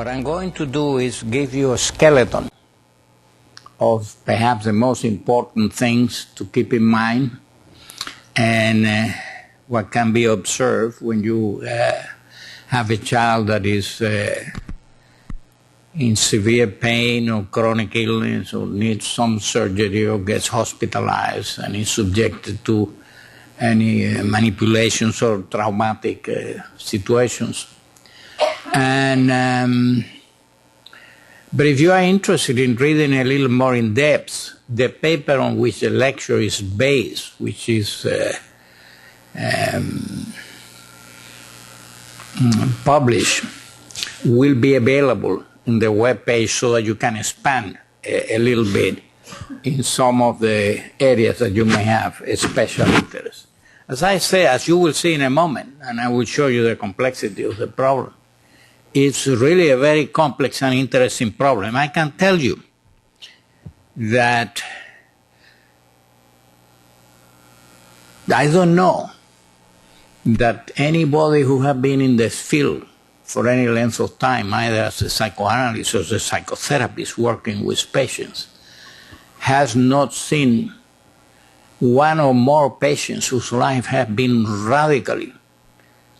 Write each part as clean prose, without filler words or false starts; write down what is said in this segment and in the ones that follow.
What I'm going to do is give you a skeleton of perhaps the most important things to keep in mind and what can be observed when you have a child that is in severe pain or chronic illness or needs some surgery or gets hospitalized and is subjected to any manipulations or traumatic situations. But if you are interested in reading a little more in depth, the paper on which the lecture is based, which is published, will be available in the web page so that you can expand a little bit in some of the areas that you may have a special interest. As I say, as you will see in a moment, and I will show you the complexity of the problem, it's really a very complex and interesting problem. I can tell you that I don't know that anybody who has been in this field for any length of time, either as a psychoanalyst or as a psychotherapist working with patients, has not seen one or more patients whose life have been radically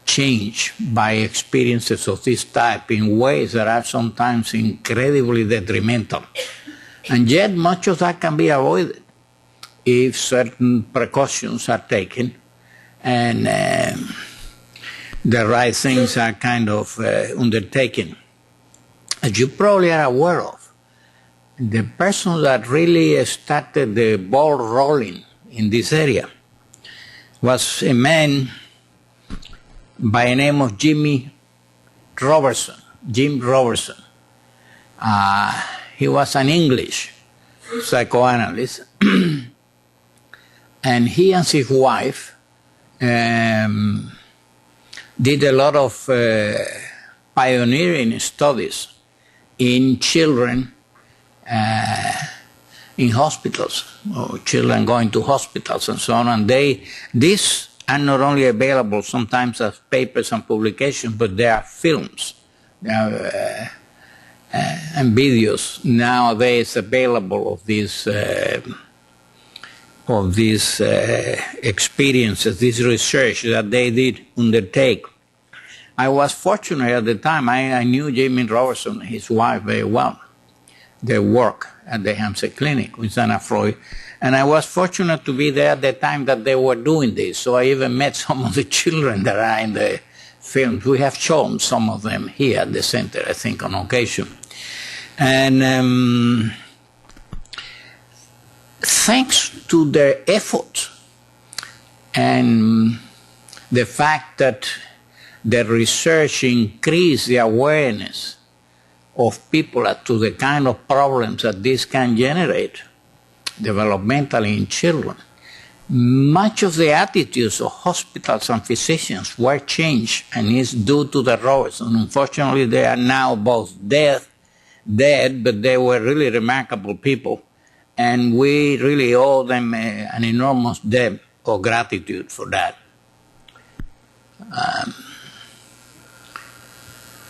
changed by experiences of this type in ways that are sometimes incredibly detrimental. And yet much of that can be avoided if certain precautions are taken and the right things are kind of undertaken. As you probably are aware of, the person that really started the ball rolling in this area was a man by the name of Jim Robertson. He was an English psychoanalyst, and he and his wife did a lot of pioneering studies in children in hospitals, or children going to hospitals and so on. And these are not only available sometimes as papers and publications, but they are films and videos nowadays available of these experiences, this research that they did undertake. I was fortunate at the time. I knew Jim Robertson, his wife, very well. They work at the Hampstead Clinic with Anna Freud. And I was fortunate to be there at the time that they were doing this. So I even met some of the children that are in the films. We have shown some of them here at the center, I think, on occasion. And thanks to their efforts and the fact that the research increased the awareness of people as to the kind of problems that this can generate developmentally in children, much of the attitudes of hospitals and physicians were changed, and it's due to the Robertson. Unfortunately, they are now both dead, but they were really remarkable people, and we really owe them an enormous debt of gratitude for that.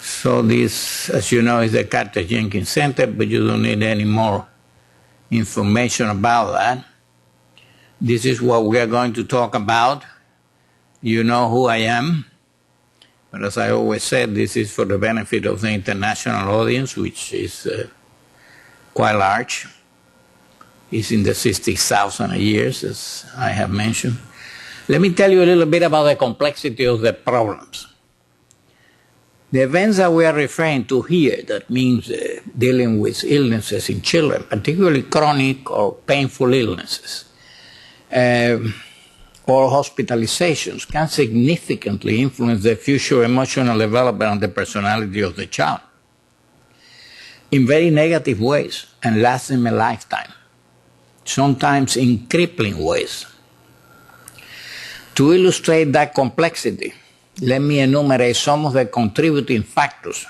So this, as you know, is the Carter-Jenkins Center, but you don't need any more information about that. This is what we are going to talk about. You know who I am, but as I always said, this is for the benefit of the international audience, which is quite large. It's in the 60,000 a year, as I have mentioned. Let me tell you a little bit about the complexity of the problems. The events that we are referring to here, that means dealing with illnesses in children, particularly chronic or painful illnesses, or hospitalizations, can significantly influence the future emotional development and the personality of the child in very negative ways and last them a lifetime, sometimes in crippling ways. To illustrate that complexity, let me enumerate some of the contributing factors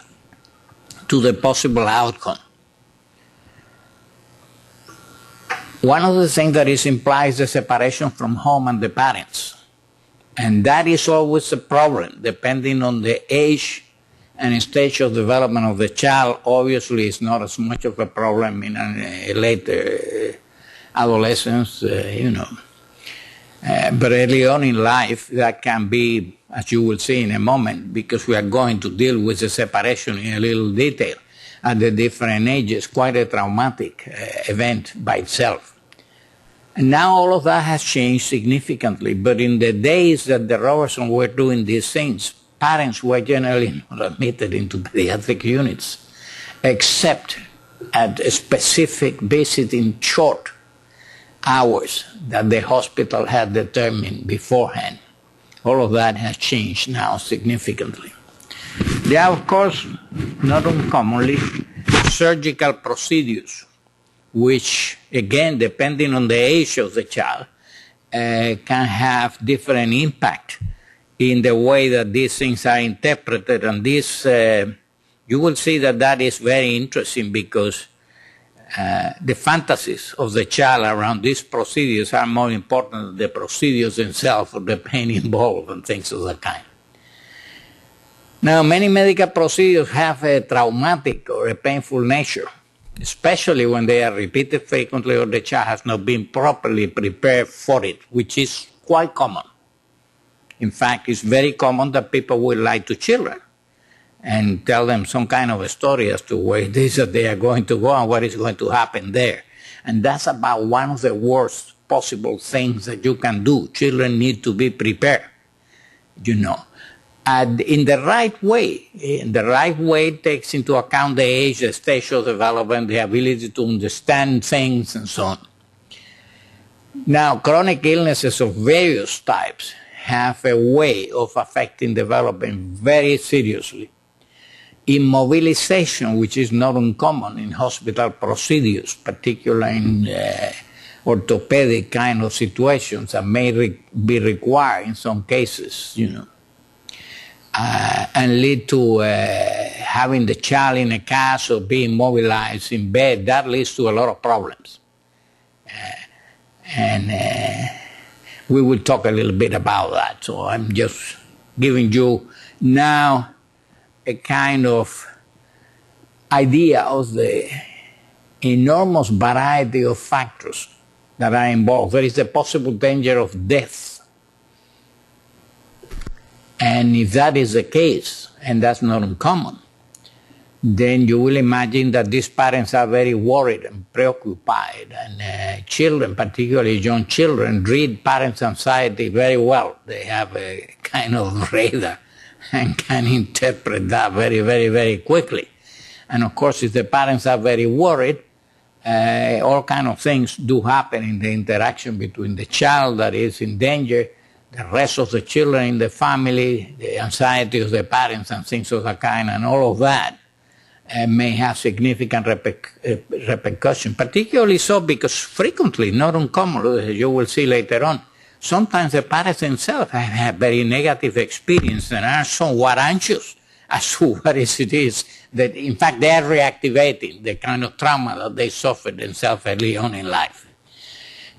to the possible outcome. One of the things that is implies the separation from home and the parents. And that is always a problem, depending on the age and stage of development of the child obviously is not as much of a problem in a later adolescence, but early on in life that can be, as you will see in a moment, because we are going to deal with the separation in a little detail at the different ages, quite a traumatic event by itself. And now all of that has changed significantly, but in the days that the Robertsons were doing these things, parents were generally not admitted into pediatric units, except at a specific visiting short hours that the hospital had determined beforehand. All of that has changed now significantly. There are, of course, not uncommonly, surgical procedures, which, again, depending on the age of the child, can have different impact in the way that these things are interpreted. And this, you will see that that is very interesting because the fantasies of the child around these procedures are more important than the procedures themselves or the pain involved and things of that kind. Now, many medical procedures have a traumatic or a painful nature, especially when they are repeated frequently or the child has not been properly prepared for it, which is quite common. In fact, it's very common that people will lie to children and tell them some kind of a story as to where it is that they are going to go and what is going to happen there. And that's about one of the worst possible things that you can do. Children need to be prepared, And in the right way takes into account the age, the stage of development, the ability to understand things, and so on. Now, chronic illnesses of various types have a way of affecting development very seriously. Immobilization, which is not uncommon in hospital procedures, particularly in orthopedic kind of situations that may be required in some cases, and lead to having the child in a cast or being mobilized in bed. That leads to a lot of problems. We will talk a little bit about that. So I'm just giving you now a kind of idea of the enormous variety of factors that are involved. There is a possible danger of death. And if that is the case, and that's not uncommon, then you will imagine that these parents are very worried and preoccupied. And children, particularly young children, read parents' anxiety very well. They have a kind of radar and can interpret that very, very, very quickly. And of course, if the parents are very worried, all kinds of things do happen in the interaction between the child that is in danger, the rest of the children in the family, the anxiety of the parents and things of that kind, and all of that may have significant repercussion, particularly so because frequently, not uncommon, as you will see later on, sometimes the parents themselves have had very negative experience and are somewhat anxious as to what it is that, in fact, they are reactivating the kind of trauma that they suffered themselves early on in life.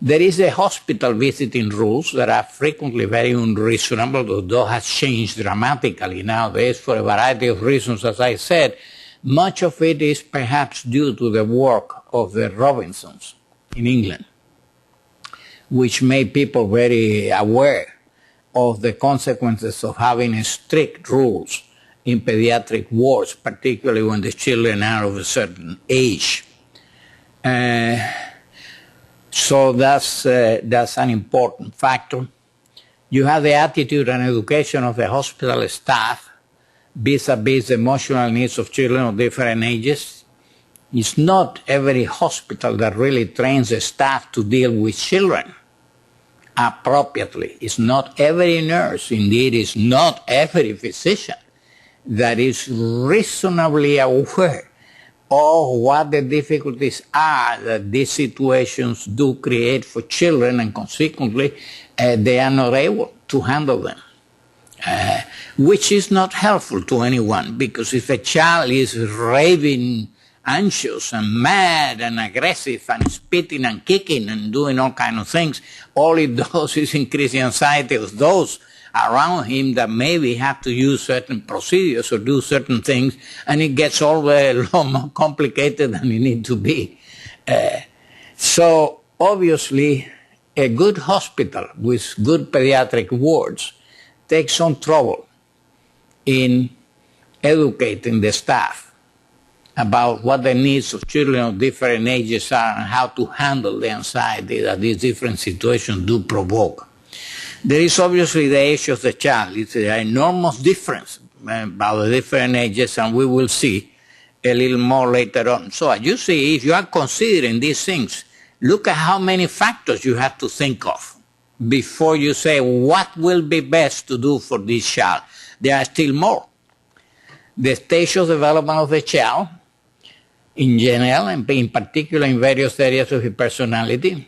There is a hospital visiting rules that are frequently very unreasonable, though has changed dramatically nowadays for a variety of reasons, as I said. Much of it is perhaps due to the work of the Robinsons in England, which made people very aware of the consequences of having strict rules in pediatric wards, particularly when the children are of a certain age. So that's an important factor. You have the attitude and education of the hospital staff vis-a-vis the emotional needs of children of different ages. It's not every hospital that really trains the staff to deal with children appropriately. It's not every nurse, indeed it's not every physician that is reasonably aware of what the difficulties are that these situations do create for children, and consequently they are not able to handle them. Which is not helpful to anyone, because if a child is raving, anxious and mad and aggressive and spitting and kicking and doing all kinds of things, all it does is increase the anxiety of those around him that maybe have to use certain procedures or do certain things, and it gets all a lot more complicated than it needs to be. So obviously, a good hospital with good pediatric wards takes some trouble in educating the staff about what the needs of children of different ages are and how to handle the anxiety that these different situations do provoke. There is obviously the age of the child. It's an enormous difference about the different ages, and we will see a little more later on. So as you see, if you are considering these things, look at how many factors you have to think of before you say what will be best to do for this child. There are still more. The stage of development of the child in general, and in particular in various areas of his personality,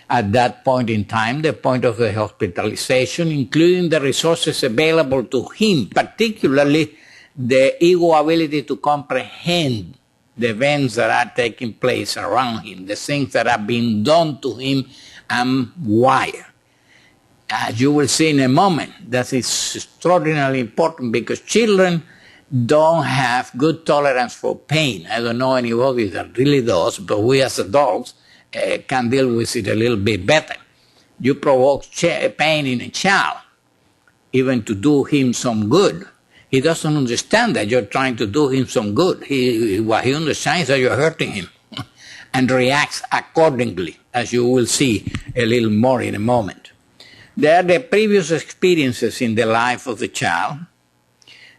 at that point in time, the point of the hospitalization, including the resources available to him, particularly the ego ability to comprehend the events that are taking place around him, the things that are being done to him, and why. As you will see in a moment, that is extraordinarily important because children don't have good tolerance for pain. I don't know anybody that really does, but we as adults can deal with it a little bit better. You provoke pain in a child, even to do him some good. He doesn't understand that you're trying to do him some good. What he understands is that you're hurting him and reacts accordingly, as you will see a little more in a moment. There are the previous experiences in the life of the child,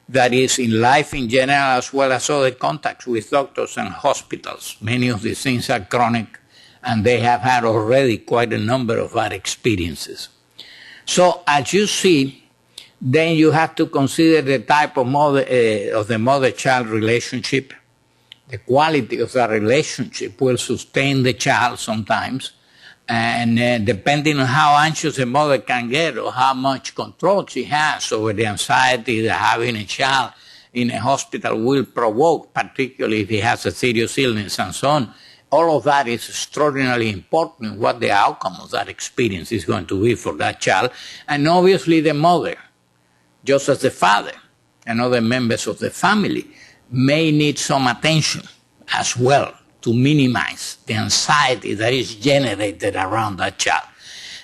that is, in life in general, as well as other contacts with doctors and hospitals. Many of these things are chronic, and they have had already quite a number of bad experiences. So, as you see, then you have to consider the type of the mother-child relationship. The quality of that relationship will sustain the child sometimes, and depending on how anxious a mother can get or how much control she has over the anxiety that having a child in a hospital will provoke, particularly if he has a serious illness and so on, all of that is extraordinarily important, what the outcome of that experience is going to be for that child. And obviously the mother, just as the father and other members of the family, may need some attention as well to minimize the anxiety that is generated around that child.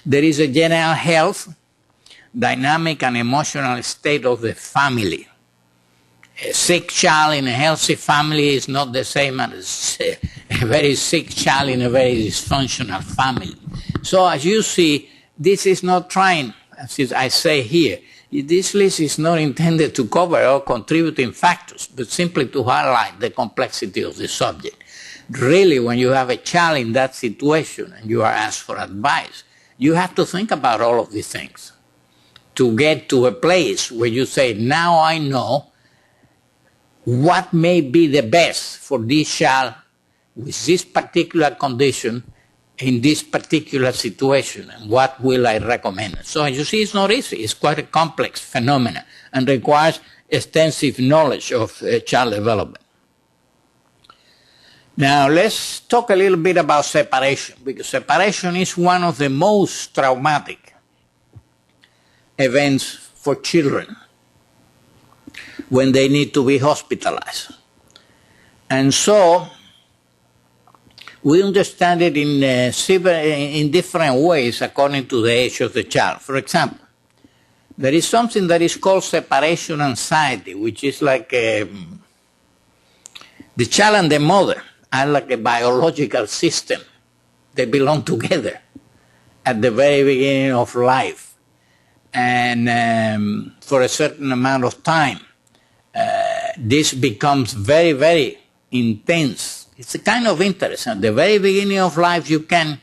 There is a general health, dynamic, and emotional state of the family. A sick child in a healthy family is not the same as a very sick child in a very dysfunctional family. So as you see, this is not trying, as I say here, this list is not intended to cover all contributing factors, but simply to highlight the complexity of the subject. Really, when you have a child in that situation and you are asked for advice, you have to think about all of these things to get to a place where you say, now I know what may be the best for this child with this particular condition in this particular situation, and what will I recommend? So as you see, it's not easy. It's quite a complex phenomenon and requires extensive knowledge of child development. Now let's talk a little bit about separation, because separation is one of the most traumatic events for children when they need to be hospitalized. And so we understand it in different ways according to the age of the child. For example, there is something that is called separation anxiety, which is like the child and the mother are like a biological system. They belong together at the very beginning of life. And for a certain amount of time, this becomes very, very intense. It's a kind of interest. At the very beginning of life, you can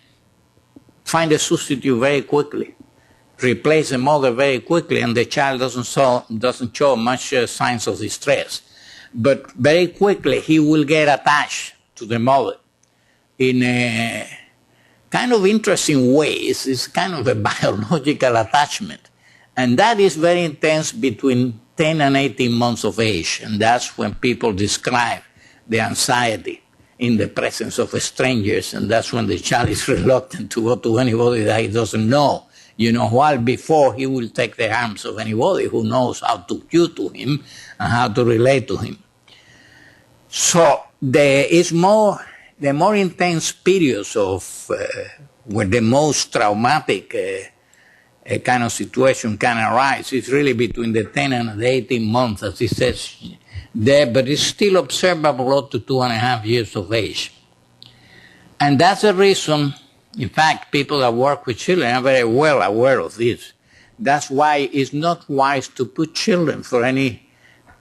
find a substitute very quickly, replace the mother very quickly, and the child doesn't show much signs of distress. But very quickly, he will get attached to the mother in a kind of interesting way. It's kind of a biological attachment. And that is very intense between 10 and 18 months of age. And that's when people describe the anxiety in the presence of strangers. And that's when the child is reluctant to go to anybody that he doesn't know while before he will take the arms of anybody who knows how to cue to him and how to relate to him. So the more intense periods of where the most traumatic kind of situation can arise is really between the 10 and the 18 months, as he says there, but it's still observable up to 2.5 years of age. And that's the reason, in fact, people that work with children are very well aware of this. That's why it's not wise to put children for any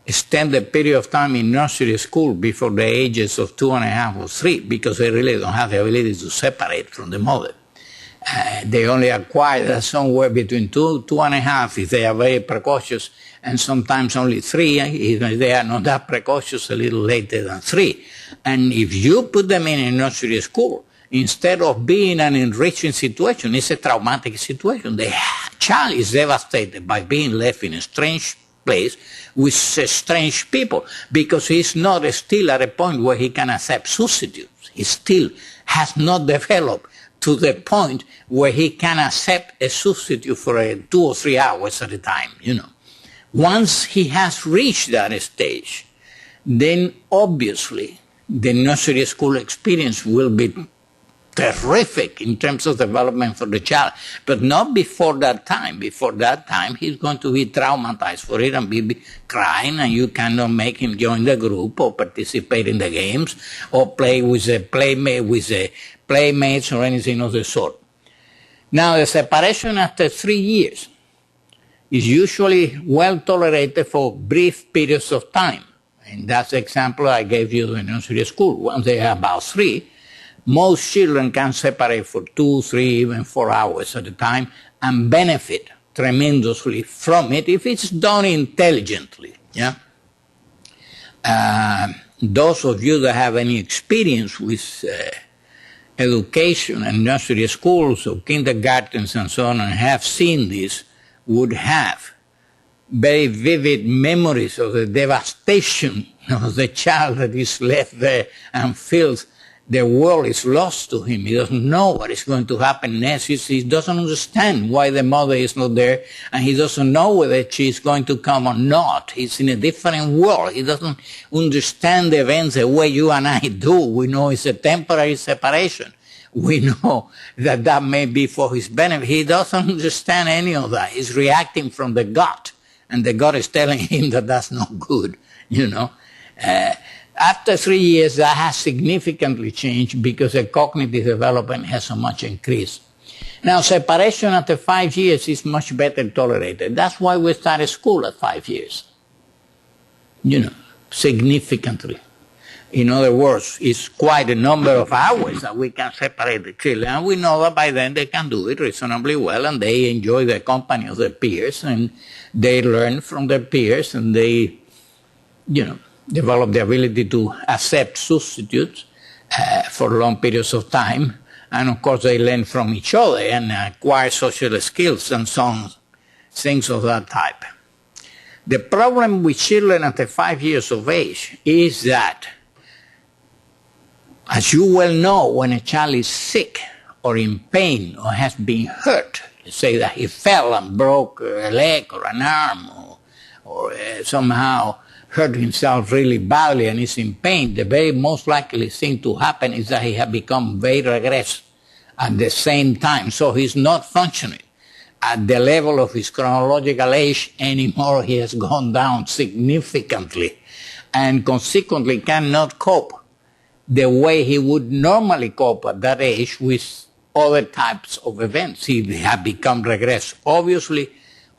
extended period of time in nursery school before the ages of 2.5 or 3, because they really don't have the ability to separate from the mother. They only acquire that somewhere between 2.5 if they are very precocious, and sometimes only 3 if they are not that precocious, a little later than 3. And if you put them in a nursery school, instead of being an enriching situation, it's a traumatic situation. The child is devastated by being left in a strange place with strange people, because he's not still at a point where he can accept substitutes. He still has not developed to the point where he can accept a substitute for 2 or 3 hours at a time, Once he has reached that stage, then obviously the nursery school experience will be terrific in terms of development for the child, but not before that time. Before that time, he's going to be traumatized for it and be crying, and you cannot make him join the group or participate in the games or play with a playmates or anything of the sort. Now, the separation after 3 years is usually well tolerated for brief periods of time. And that's the example I gave you in nursery school. Once they are about 3, most children can separate for 2, 3, even 4 hours at a time and benefit tremendously from it if it's done intelligently. Yeah. Those of you that have any experience with education and nursery schools or kindergartens and so on and have seen this would have very vivid memories of the devastation of the child that is left there and feels the world is lost to him. He doesn't know what is going to happen next. He doesn't understand why the mother is not there, and he doesn't know whether she is going to come or not. He's in a different world. He doesn't understand the events the way you and I do. We know it's a temporary separation. We know that may be for his benefit. He doesn't understand any of that. He's reacting from the gut, and the gut is telling him that that's not good, After 3 years, that has significantly changed because the cognitive development has so much increased. Now, separation after 5 years is much better tolerated. That's why we started school at 5 years. Significantly. In other words, it's quite a number of hours that we can separate the children. And we know that by then they can do it reasonably well, and they enjoy the company of their peers, and they learn from their peers, and they, develop the ability to accept substitutes for long periods of time. And of course, they learn from each other and acquire social skills and so on, things of that type. The problem with children after 5 years of age is that, as you well know, when a child is sick or in pain or has been hurt, say that he fell and broke a leg or an arm or somehow hurt himself really badly and is in pain, the very most likely thing to happen is that he has become very regressive at the same time. So he's not functioning at the level of his chronological age anymore. He has gone down significantly and consequently cannot cope the way he would normally cope at that age with other types of events. He has become regressive. Obviously,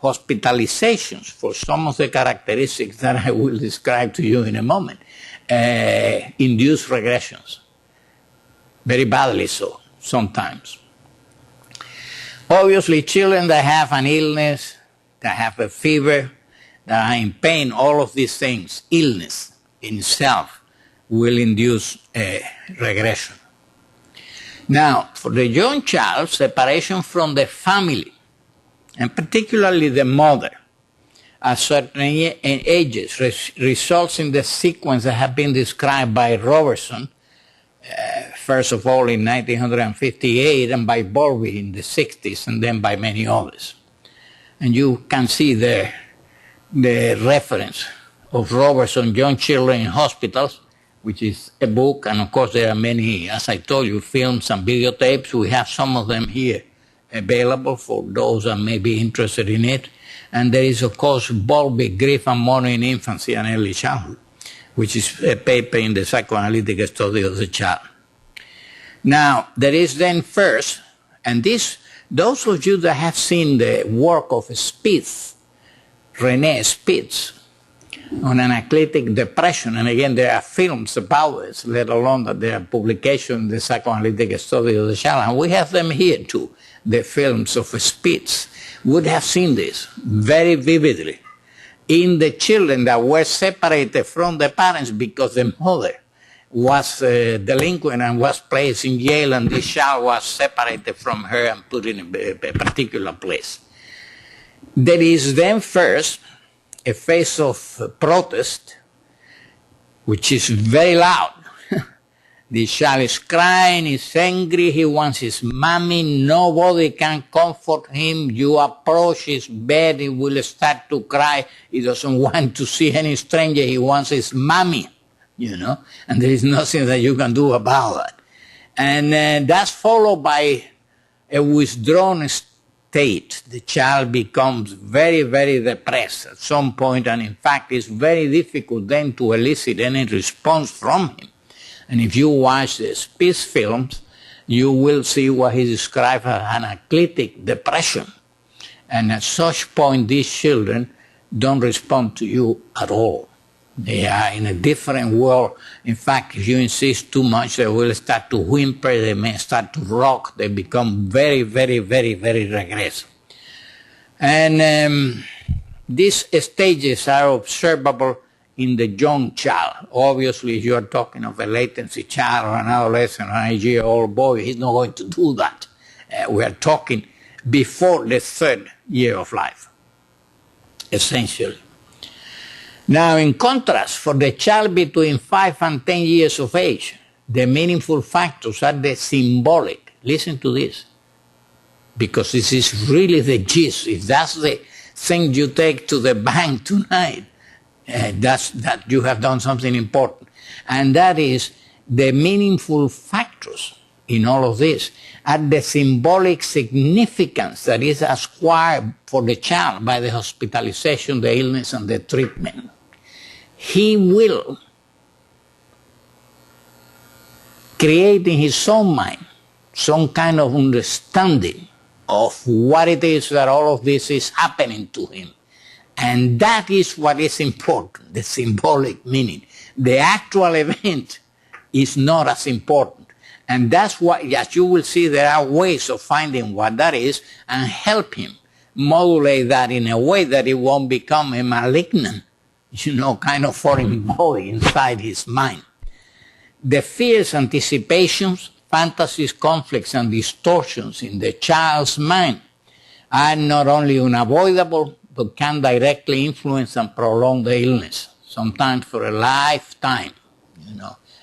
hospitalizations for some of the characteristics that I will describe to you in a moment induce regressions, very badly so sometimes. Obviously, children that have an illness, that have a fever, that are in pain, all of these things, illness in itself, will induce a regression. Now, for the young child, separation from the family, and particularly the mother, at certain ages results in the sequence that have been described by Robertson first of all in 1958, and by Bowlby in the 60s, and then by many others. And you can see there the reference of Robertson, Young Children in Hospitals, which is a book, and of course there are many, as I told you, films and videotapes. We have some of them here available for those that may be interested in it. And there is, of course, Bowlby, Grief and Mourning in Infancy and Early Childhood, which is a paper in the psychoanalytic study of the child. Now, there is then first, and this, those of you that have seen the work of Spitz, René Spitz, on an eclectic depression, and again, there are films about this, let alone that there are publications in the psychoanalytic study of the child, and we have them here too, the films of Spitz, would have seen this very vividly in the children that were separated from the parents because the mother was delinquent and was placed in jail, and this child was separated from her and put in a particular place. There is then first a phase of protest, which is very loud. The child is crying, he's angry, he wants his mommy, nobody can comfort him. You approach his bed, he will start to cry. He doesn't want to see any stranger, he wants his mommy, you know, and there is nothing that you can do about that. And that's followed by a withdrawn state. The child becomes very, very depressed at some point, and in fact it's very difficult then to elicit any response from him. And if you watch the Spitz films, you will see what he described as an eclectic depression. And at such point, these children don't respond to you at all. They are in a different world. In fact, if you insist too much, they will start to whimper, they may start to rock, they become very, very, very, very regressive. And these stages are observable in the young child. Obviously, if you are talking of a latency child or an adolescent or an 8-year-old boy, he's not going to do that. We are talking before the 3rd year of life, essentially. Now, in contrast, for the child between 5 and 10 years of age, the meaningful factors are the symbolic. Listen to this, because this is really the gist. If that's the thing you take to the bank tonight, that you have done something important. And that is the meaningful factors in all of this are the symbolic significance that is ascribed for the child by the hospitalization, the illness, and the treatment. He will create in his own mind some kind of understanding of what it is that all of this is happening to him. And that is what is important, the symbolic meaning. The actual event is not as important. And that's why, as you will see, there are ways of finding what that is and help him modulate that in a way that it won't become a malignant, kind of foreign body inside his mind. The fears, anticipations, fantasies, conflicts, and distortions in the child's mind are not only unavoidable, but can directly influence and prolong the illness, sometimes for a lifetime,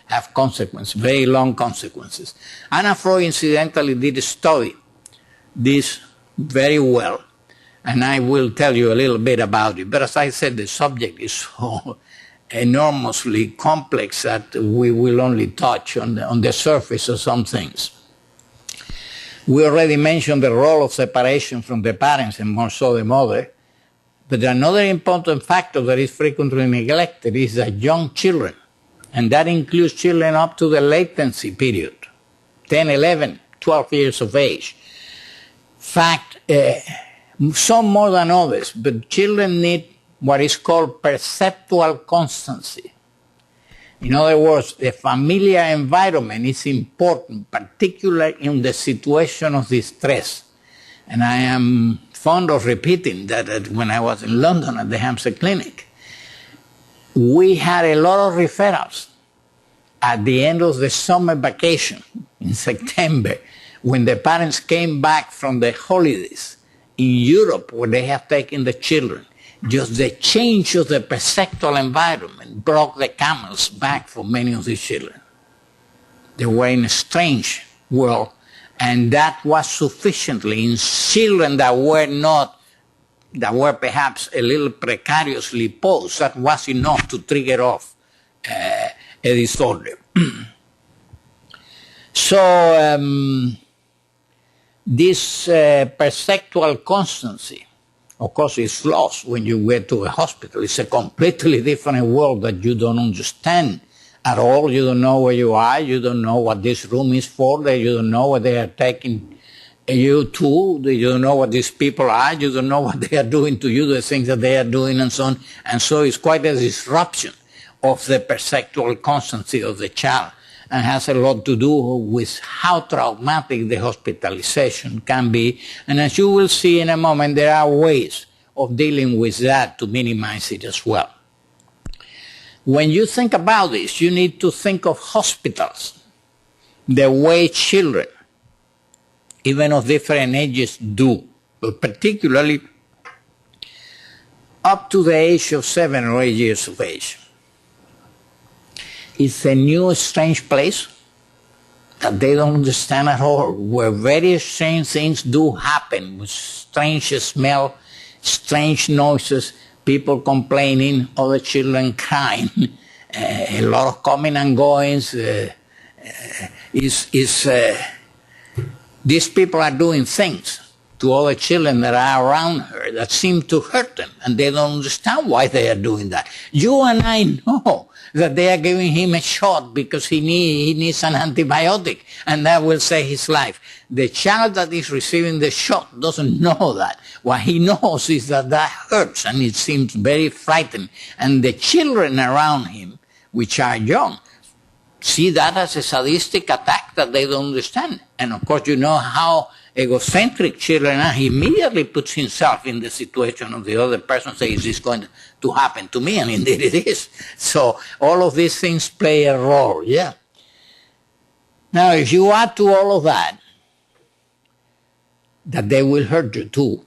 have consequences, very long consequences. Anna Freud incidentally did study this very well, and I will tell you a little bit about it. But as I said, the subject is so enormously complex that we will only touch on the surface of some things. We already mentioned the role of separation from the parents, and more so the mother. But another important factor that is frequently neglected is that young children, and that includes children up to the latency period, 10, 11, 12 years of age. Fact, some more than others, but children need what is called perceptual constancy. In other words, the familiar environment is important, particularly in the situation of distress. And I am fond of repeating that when I was in London at the Hampstead Clinic, we had a lot of referrals at the end of the summer vacation in September, when the parents came back from the holidays in Europe, where they have taken the children. Just the change of the perceptual environment broke the camel's back for many of these children. They were in a strange world, and that was sufficiently in children that were perhaps a little precariously posed. That was enough to trigger off a disorder. So this perceptual constancy, of course, is lost when you get to a hospital. It's a completely different world that you don't understand at all. You don't know where you are. You don't know what this room is for. You don't know what they are taking you to. You don't know what these people are. You don't know what they are doing to you, the things that they are doing, and so on. And so it's quite a disruption of the perceptual constancy of the child, and has a lot to do with how traumatic the hospitalization can be. And as you will see in a moment, there are ways of dealing with that to minimize it as well. When you think about this, you need to think of hospitals the way children, even of different ages, do, but particularly up to the age of 7 or 8 years of age. It's a new, strange place that they don't understand at all, where very strange things do happen, with strange smell, strange noises, people complaining, other children crying, a lot of coming and goings. These people are doing things to other children that are around her that seem to hurt them, and they don't understand why they are doing that. You and I know that they are giving him a shot because he needs an antibiotic, and that will save his life. The child that is receiving the shot doesn't know that. What he knows is that that hurts, and it seems very frightening. And the children around him, which are young, see that as a sadistic attack that they don't understand. And of course, you know how egocentric children are. He immediately puts himself in the situation of the other person, says, is this going to happen to me? And indeed it is. So all of these things play a role, yeah. Now, if you add to all of that they will hurt you too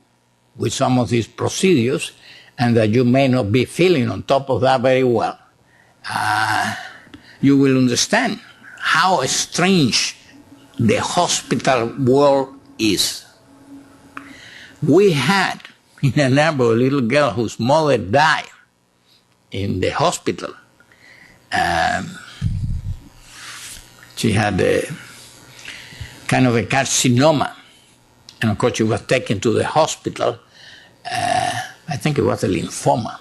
with some of these procedures, and that you may not be feeling on top of that very well, you will understand how strange the hospital world is. We had in Ann Arbor a little girl whose mother died in the hospital. She had a kind of a carcinoma, and of course she was taken to the hospital. I think it was a lymphoma.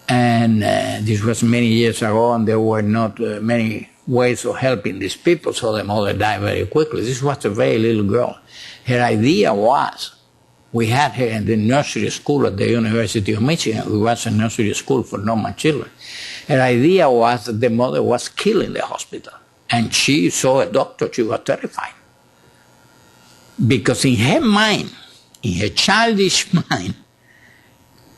And this was many years ago, and there were not many ways of helping these people, so the mother died very quickly. This was a very little girl. Her idea was, we had her in the nursery school at the University of Michigan. It was a nursery school for normal children. Her idea was that the mother was killed in the hospital, and she saw a doctor. She was terrified. Because in her mind, in her childish mind,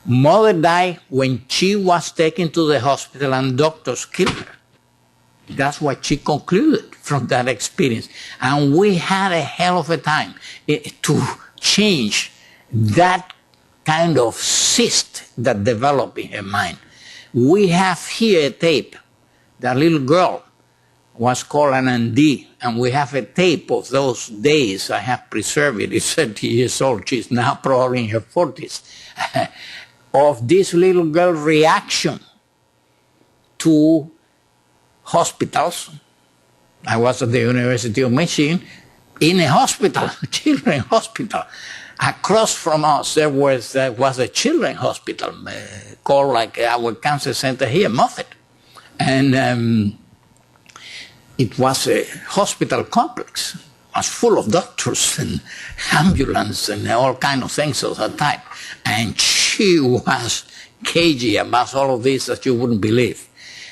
mother died when she was taken to the hospital and doctors killed her. That's what she concluded from that experience. And we had a hell of a time to change that kind of cyst that developed in her mind. We have here a tape. That little girl was called an MD, and we have a tape of those days. I have preserved it. It's 30 years old. She's now probably in her 40s. Of this little girl's reaction to hospitals. I was at the University of Michigan in a hospital, a children's hospital. Across from us, there was a children's hospital called like our cancer center here, Moffitt. And it was a hospital complex. It was full of doctors and ambulance and all kinds of things of that type. And she was cagey about all of this that you wouldn't believe.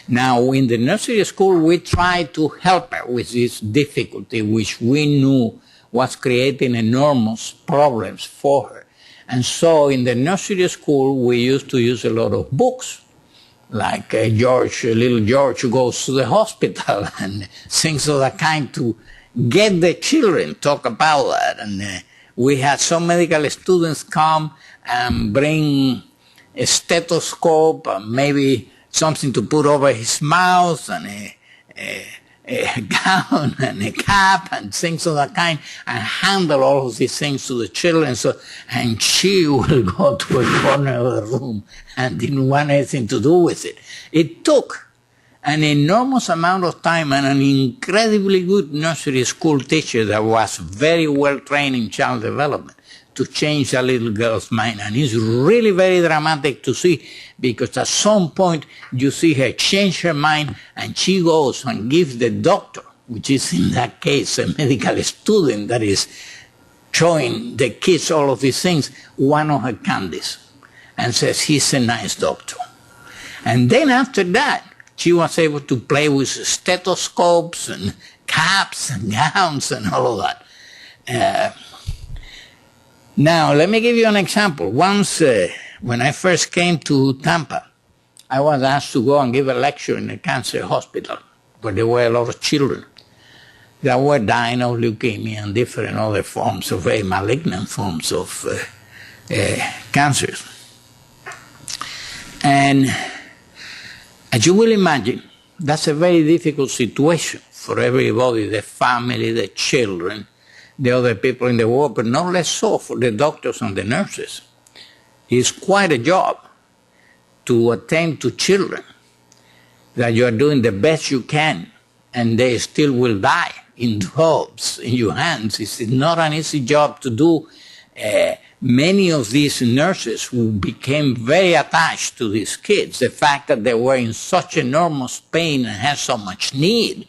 Now, in the nursery school, we tried to help her with this difficulty, which we knew was creating enormous problems for her. And so in the nursery school, we used to use a lot of books, like little George goes to the hospital, and things of that kind to get the children talk about that. And we had some medical students come and bring a stethoscope, and maybe something to put over his mouth, and a gown and a cap and things of that kind, and handle all of these things to the children. And she will go to a corner of the room and didn't want anything to do with it. It took an enormous amount of time and an incredibly good nursery school teacher that was very well trained in child development to change a little girl's mind. And it's really very dramatic to see, because at some point you see her change her mind and she goes and gives the doctor, which is in that case a medical student that is showing the kids all of these things, one of her candies, and says, he's a nice doctor. And then after that, she was able to play with stethoscopes and caps and gowns and all of that. Now, let me give you an example. Once, when I first came to Tampa, I was asked to go and give a lecture in a cancer hospital where there were a lot of children that were dying of leukemia and different other forms of very malignant forms of cancers. And as you will imagine, that's a very difficult situation for everybody, the family, the children, the other people in the world, but not less so for the doctors and the nurses. It's quite a job to attend to children that you are doing the best you can, and they still will die in droves in your hands. It's not an easy job to do. Many of these nurses who became very attached to these kids, the fact that they were in such enormous pain and had so much need,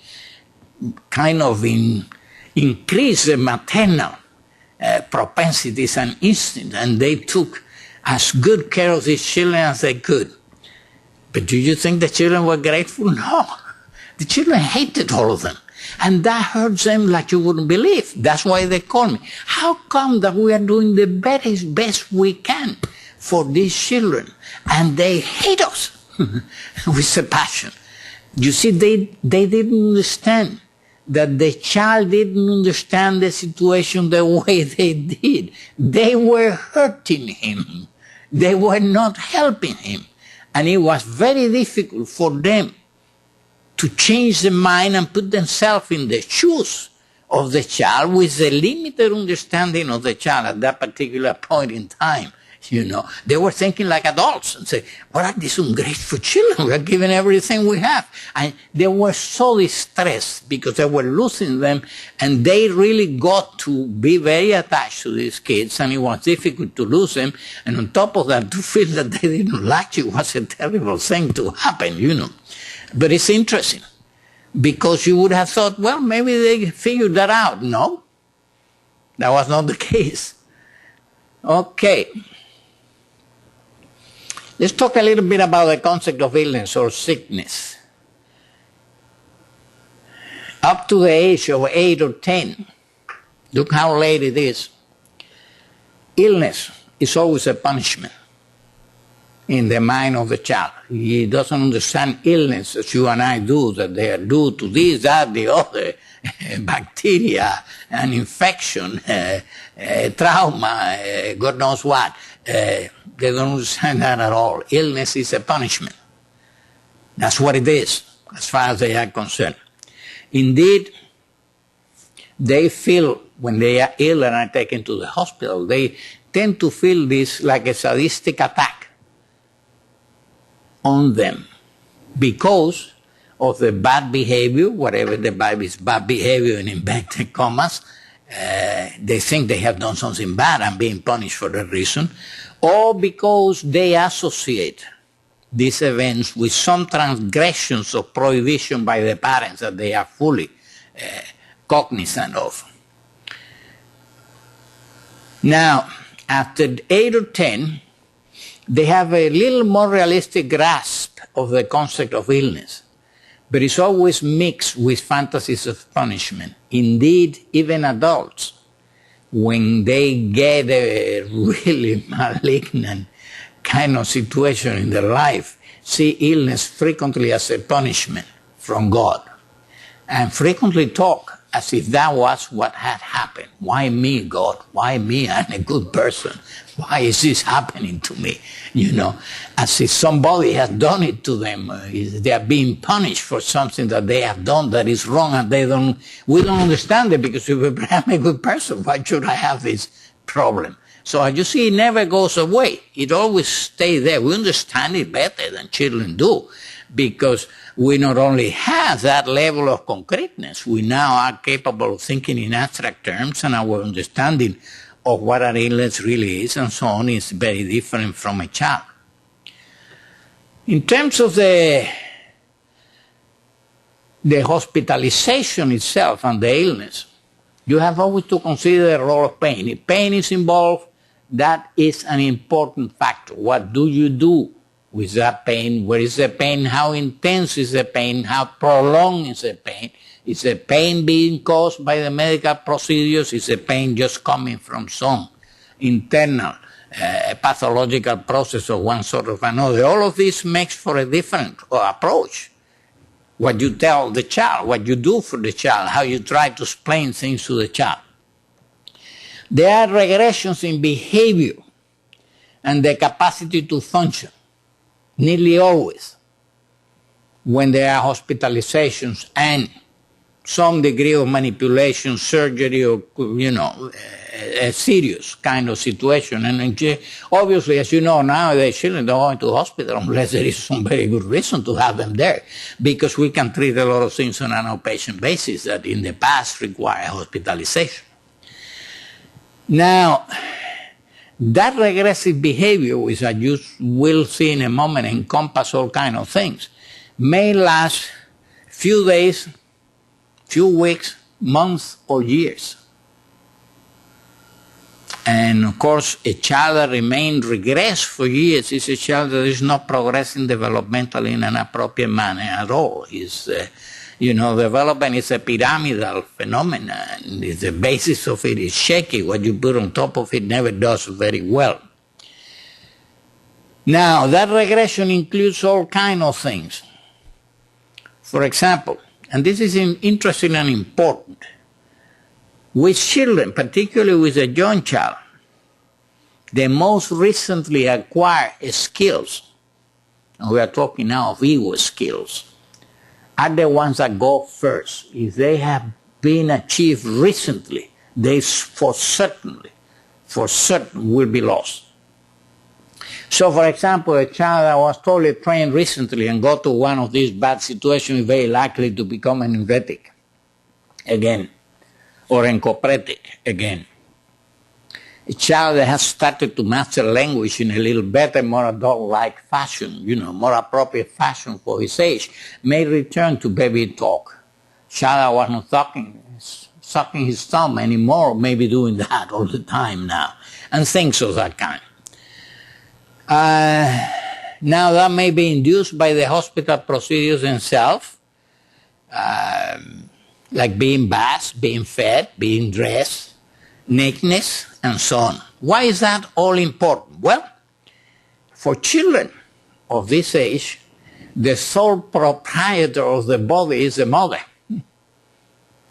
kind of increased the maternal propensities and instincts, and they took as good care of these children as they could. But do you think the children were grateful? No. The children hated all of them. And that hurts them like you wouldn't believe. That's why they call me. How come that we are doing the best we can for these children, and they hate us with a passion? You see, they didn't understand that the child didn't understand the situation the way they did. They were hurting him. They were not helping him. And it was very difficult for them to change the mind and put themselves in the shoes of the child with the limited understanding of the child at that particular point in time. You know, they were thinking like adults and say, what are these ungrateful children? We are giving everything we have. And they were so distressed because they were losing them, and they really got to be very attached to these kids, and it was difficult to lose them. And on top of that, to feel that they didn't like you was a terrible thing to happen, you know. But it's interesting, because you would have thought, well, maybe they figured that out. No, that was not the case. Okay. Let's talk a little bit about the concept of illness or sickness. Up to the age of 8 or 10, look how late it is. Illness is always a punishment in the mind of the child. He doesn't understand illness as you and I do, that they are due to this, that, the other, bacteria, an infection, trauma, God knows what. They don't understand that at all. Illness is a punishment. That's what it is, as far as they are concerned. Indeed, they feel, when they are ill and are taken to the hospital, they tend to feel this like a sadistic attack on them because of the bad behavior, whatever the Bible is bad behavior in inverted commas. They think they have done something bad and being punished for that reason, or because they associate these events with some transgressions of prohibition by the parents that they are fully cognizant of. Now, after 8 or 10, they have a little more realistic grasp of the concept of illness, but it's always mixed with fantasies of punishment. Indeed, even adults, when they get a really malignant kind of situation in their life, see illness frequently as a punishment from God, and frequently talk as if that was what had happened. Why me, God? Why me? I'm a good person. Why is this happening to me? As if somebody has done it to them. They are being punished for something that they have done that is wrong, and we don't understand it because I'm a good person. Why should I have this problem? So as you see, it never goes away. It always stays there. We understand it better than children do, because we not only have that level of concreteness, we now are capable of thinking in abstract terms, and our understanding of what an illness really is and so on is very different from a child. In terms of the hospitalization itself and the illness, you have always to consider the role of pain. If pain is involved, that is an important factor. What do you do with that pain? Where is the pain? How intense is the pain? How prolonged is the pain? Is the pain being caused by the medical procedures? Is the pain just coming from some internal pathological process of one sort or another? All of this makes for a different approach. What you tell the child, what you do for the child, how you try to explain things to the child. There are regressions in behavior and the capacity to function, nearly always, when there are hospitalizations and some degree of manipulation, surgery, or, a serious kind of situation. And obviously, as you know, nowadays children don't go into the hospital unless there is some very good reason to have them there, because we can treat a lot of things on an outpatient basis that in the past require hospitalization. Now, that regressive behavior, which as you will see in a moment encompass all kinds of things, may last few days, few weeks, months, or years. And of course, a child that remains regressed for years is a child that is not progressing developmentally in an appropriate manner at all. Development is a pyramidal phenomenon, and the basis of it is shaky. What you put on top of it never does very well. Now, that regression includes all kinds of things. For example, and this is interesting and important, with children, particularly with a young child, the most recently acquired skills, and we are talking now of ego skills, are the ones that go first. If they have been achieved recently, they for certain will be lost. So, for example, a child that was totally trained recently and got to one of these bad situations is very likely to become an neurotic again, or encopretic again. A child that has started to master language in a little better, more adult-like fashion, more appropriate fashion for his age, may return to baby talk. Child that was not sucking his thumb anymore, may be doing that all the time now, and things of that kind. Now that may be induced by the hospital procedures themselves, like being bathed, being fed, being dressed, nakedness, and so on. Why is that all important? Well, for children of this age, the sole proprietor of the body is the mother.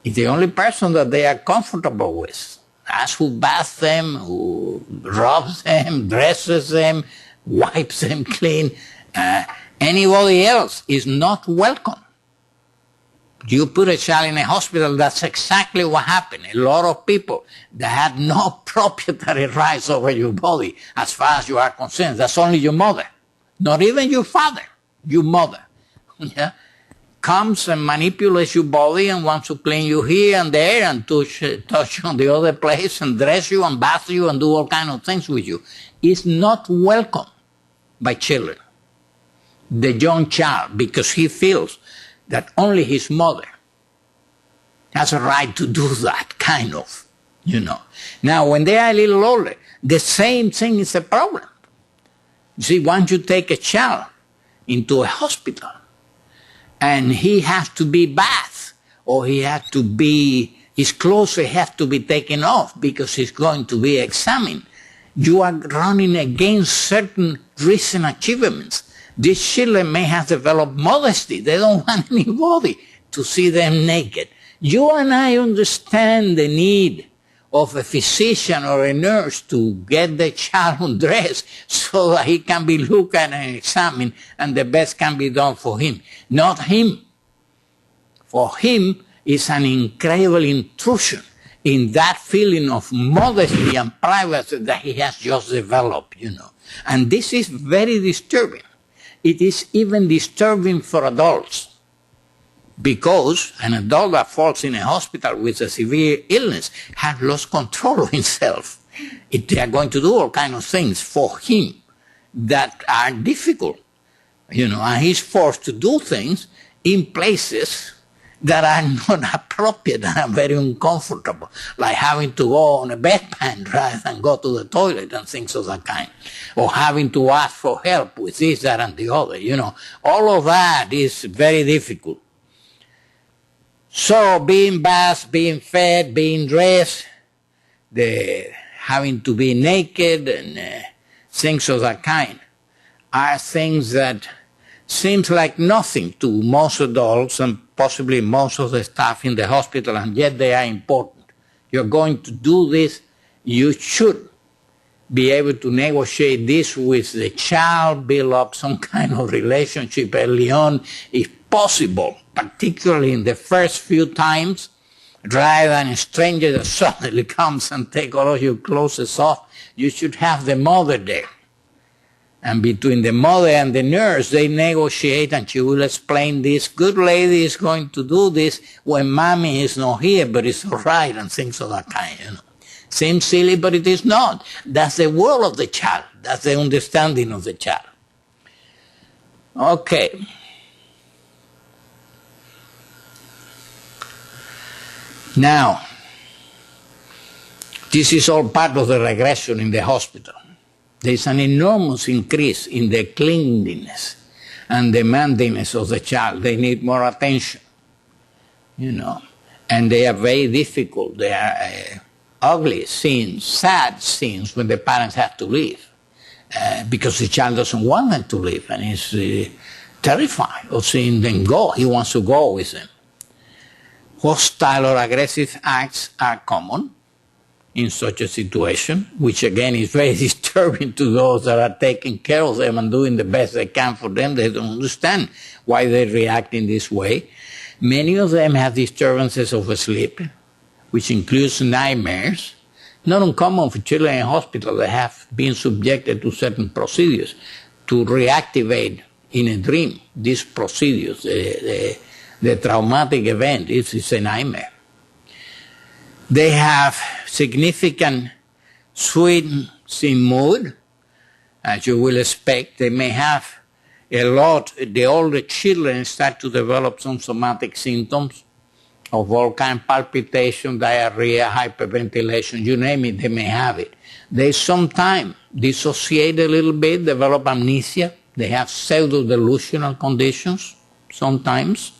It's the only person that they are comfortable with. That's who bathes them, who rubs them, dresses them, wipes them clean. Anybody else is not welcome. You put a child in a hospital, that's exactly what happened. A lot of people that had no proprietary rights over your body, as far as you are concerned, that's only your mother. Not even your father, your mother. Yeah? Comes and manipulates your body and wants to clean you here and there and touch on the other place and dress you and bath you and do all kinds of things with you. Is not welcome by children. The young child, because he feels that only his mother has a right to do that, kind of, Now, when they are a little older, the same thing is a problem. You see, once you take a child into a hospital, and he has to be bathed, or his clothes have to be taken off because he's going to be examined, you are running against certain recent achievements. These children may have developed modesty. They don't want anybody to see them naked. You and I understand the need of a physician or a nurse to get the child undressed so that he can be looked at and examined and the best can be done for him. Not him. For him, it's an incredible intrusion in that feeling of modesty and privacy that he has just developed, you know. And this is very disturbing. It is even disturbing for adults. Because an adult that falls in a hospital with a severe illness has lost control of himself. They are going to do all kinds of things for him that are difficult, you know, and he's forced to do things in places that are not appropriate and are very uncomfortable, like having to go on a bedpan rather than go to the toilet and things of that kind, or having to ask for help with this, that, and the other, you know. All of that is very difficult. So being bathed, being fed, being dressed, having to be naked and things of that kind are things that seems like nothing to most adults and possibly most of the staff in the hospital, and yet they are important. You're going to do this, you should be able to negotiate this with the child, build up some kind of relationship early on, if possible, particularly in the first few times, rather than a stranger that suddenly comes and take all of your clothes off. You should have the mother there. And between the mother and the nurse, they negotiate, and she will explain this. Good lady is going to do this when mommy is not here, but it's all right, and things of that kind, you know. Seems silly, but it is not. That's the world of the child. That's the understanding of the child. Okay. Now, this is all part of the regression in the hospital. There is an enormous increase in the cleanliness and demandingness of the child. They need more attention, you know, and they are very difficult. They are ugly scenes, sad scenes when the parents have to leave because the child doesn't want them to leave and is terrified of seeing them go. He wants to go with them. Hostile or aggressive acts are common in such a situation, which again is very disturbing to those that are taking care of them and doing the best they can for them. They don't understand why they react in this way. Many of them have disturbances of sleep, which includes nightmares. Not uncommon for children in hospital that have been subjected to certain procedures to reactivate in a dream these procedures. The traumatic event is a nightmare. They have significant swings in mood, as you will expect. They may have a lot. The older children start to develop some somatic symptoms of all kinds, palpitation, diarrhea, hyperventilation, you name it, they may have it. They sometimes dissociate a little bit, develop amnesia. They have pseudo-delusional conditions sometimes.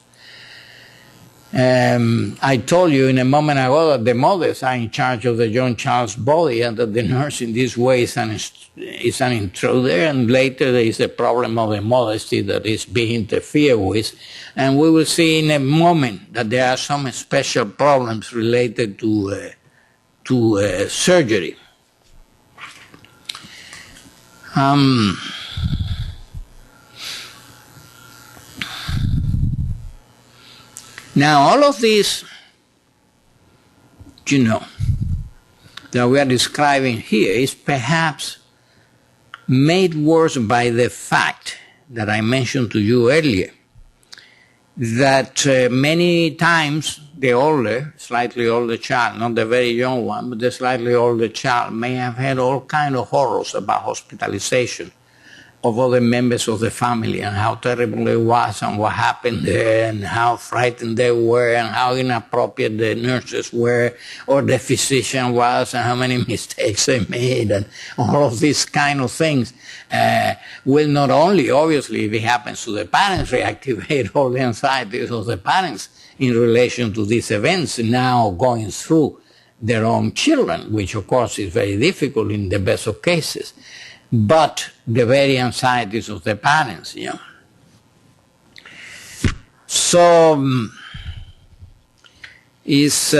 I told you in a moment ago that the mothers are in charge of the young child's body and that the nurse in this way is an intruder, and later there is a problem of the modesty that is being interfered with. And we will see in a moment that there are some special problems related to surgery. Now, all of this, you know, that we are describing here is perhaps made worse by the fact that I mentioned to you earlier, that many times the older, slightly older child, not the very young one, but the slightly older child may have had all kinds of horrors about hospitalization of other members of the family and how terrible it was and what happened there and how frightened they were and how inappropriate the nurses were or the physician was and how many mistakes they made, and all of these kind of things will not only, obviously, if it happens to the parents, reactivate all the anxieties of the parents in relation to these events now going through their own children, which of course is very difficult in the best of cases. But the very anxieties of the parents, you know. So It's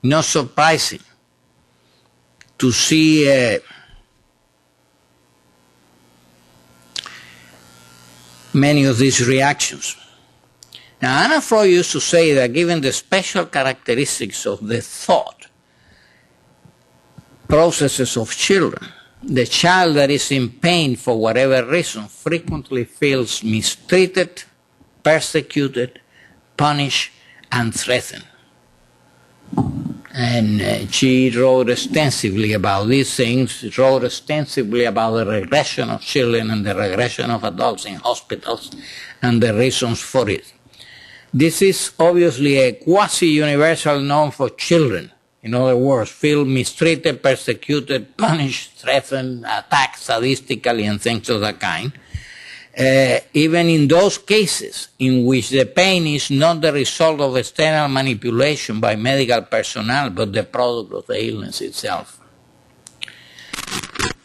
not surprising to see many of these reactions. Now, Anna Freud used to say that given the special characteristics of the thought processes of children, the child that is in pain for whatever reason frequently feels mistreated, persecuted, punished, and threatened. And she wrote extensively about these things, wrote extensively about the regression of children and the regression of adults in hospitals and the reasons for it. This is obviously a quasi-universal norm for children. In other words, feel mistreated, persecuted, punished, threatened, attacked sadistically, and things of that kind. Even in those cases in which the pain is not the result of external manipulation by medical personnel, but the product of the illness itself.